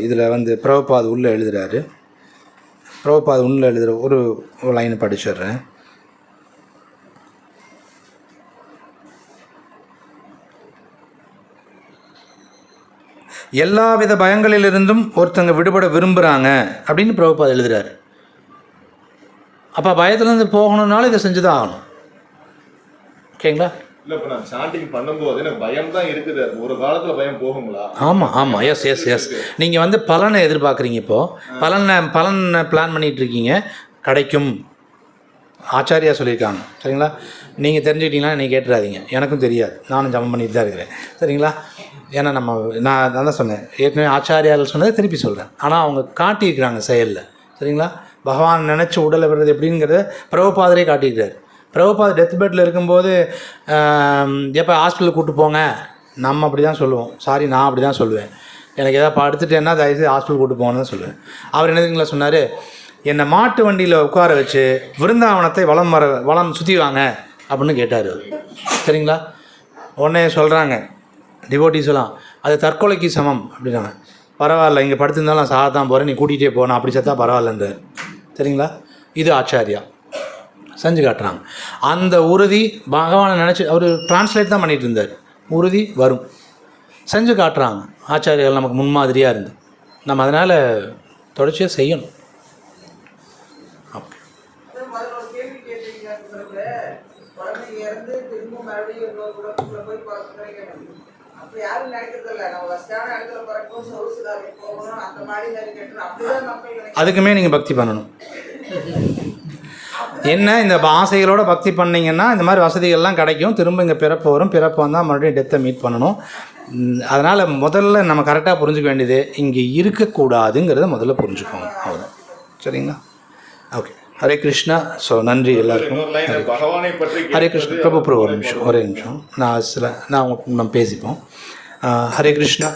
இதில் வந்து பிரபுபாத் உள்ளே எழுதுகிறாரு. பிரபுபாத் உள்ளே எழுதுகிற ஒரு லைன் படிச்சிடுறேன். எல்லா வித பயங்களிலிருந்தும் ஒருத்தங்க விடுபட விரும்புகிறாங்க அப்படின்னு பிரபுபாத் எழுதுகிறாரு. அப்போ பயத்துலேருந்து போகணுன்னாலும் இதை செஞ்சு தான் ஆகணும். ஓகேங்களா? இல்லை, இப்போ நான் சாண்டிங் பண்ணும்போது எனக்கு பயம் தான் இருக்குது. ஒரு காலத்தில் பயம் போகுங்களா? ஆமாம், எஸ். நீங்கள் வந்து பலனை எதிர்பார்க்குறீங்க. இப்போது பலனை பிளான் பண்ணிகிட்ருக்கீங்க, கிடைக்கும். ஆச்சாரியா சொல்லியிருக்காங்க. சரிங்களா? நீங்கள் தெரிஞ்சுக்கிட்டீங்கன்னா நீங்கள் கேட்டுறாதீங்க. எனக்கும் தெரியாது, நானும் ஜபம் பண்ணிட்டு தான் இருக்கிறேன். சரிங்களா? ஏன்னா நான் தான் சொன்னேன் ஏற்கனவே, ஆச்சாரியால் சொன்னதை திருப்பி சொல்கிறேன். ஆனால் அவங்க காட்டியிருக்கிறாங்க செயலில். சரிங்களா? பகவான் நினச்சி உடலை விடுறது எப்படிங்கிறத பிரபுபாதரே காட்டியிருக்கிறார். பிரபுபாத் டெத் பெட்டில் இருக்கும்போது எப்போ ஹாஸ்பிட்டலுக்கு கூப்பிட்டு போங்க, நம்ம அப்படி தான் சொல்லுவோம். சாரி, நான் அப்படி தான் சொல்லுவேன். எனக்கு எதாவது படுத்துட்டேன்னா தயவுசெய்து ஹாஸ்பிட்டல் கூப்பிட்டு போகணுன்னு தான் சொல்லுவேன். அவர் என்னதுங்களா சொன்னார், என்னை மாட்டு வண்டியில் உட்கார வச்சு விருந்தாவனத்தை வளம் சுற்றி வாங்க அப்படின்னு கேட்டார். சரிங்களா? உடனே சொல்கிறாங்க டிவோட்டிஸ் எல்லாம், அது தற்கொலைக்கு சமம் அப்படின்னாங்க. பரவாயில்ல, இங்கே படுத்திருந்தாலும் நான் சாக தான் போகிறேன், நீ கூட்டிகிட்டே போனேன், அப்படி செத்தா பரவாயில்லன்ற. சரிங்களா? இது ஆச்சாரியா செஞ்சு காட்டுறாங்க. அந்த உறுதி பகவானை நினச்சி அவர் டிரான்ஸ்லேட் தான் பண்ணிகிட்டு இருந்தார். உறுதி வரும், செஞ்சு காட்டுறாங்க. ஆச்சாரியால் நமக்கு முன்மாதிரியாக இருந்து நம்ம அதனால் தொடர்ச்சியாக செய்யணும். ஓகே. அதுக்குமே நீங்கள் பக்தி பண்ணணும். என்ன, இந்த ஆசைகளோட பக்தி பண்ணிங்கன்னா இந்த மாதிரி வசதிகள்லாம் கிடைக்கும். திரும்ப இங்கே பிறப்பு வரும், பிறப்பு வந்தால் மறுபடியும் டெத்தை மீட் பண்ணணும். அதனால் முதல்ல நம்ம கரெக்டாக புரிஞ்சுக்க வேண்டியது இங்கே இருக்கக்கூடாதுங்கிறத முதல்ல புரிஞ்சுக்கோங்க. அவ்வளோ. சரிங்களா? ஓகே. ஹரே கிருஷ்ணா. ஸோ நன்றி எல்லாருக்கும். ஹரே கிருஷ்ணா. பிரபு ஒரு நிமிஷம் நான் நம்ம பேசிப்போம். ஹரே கிருஷ்ணா.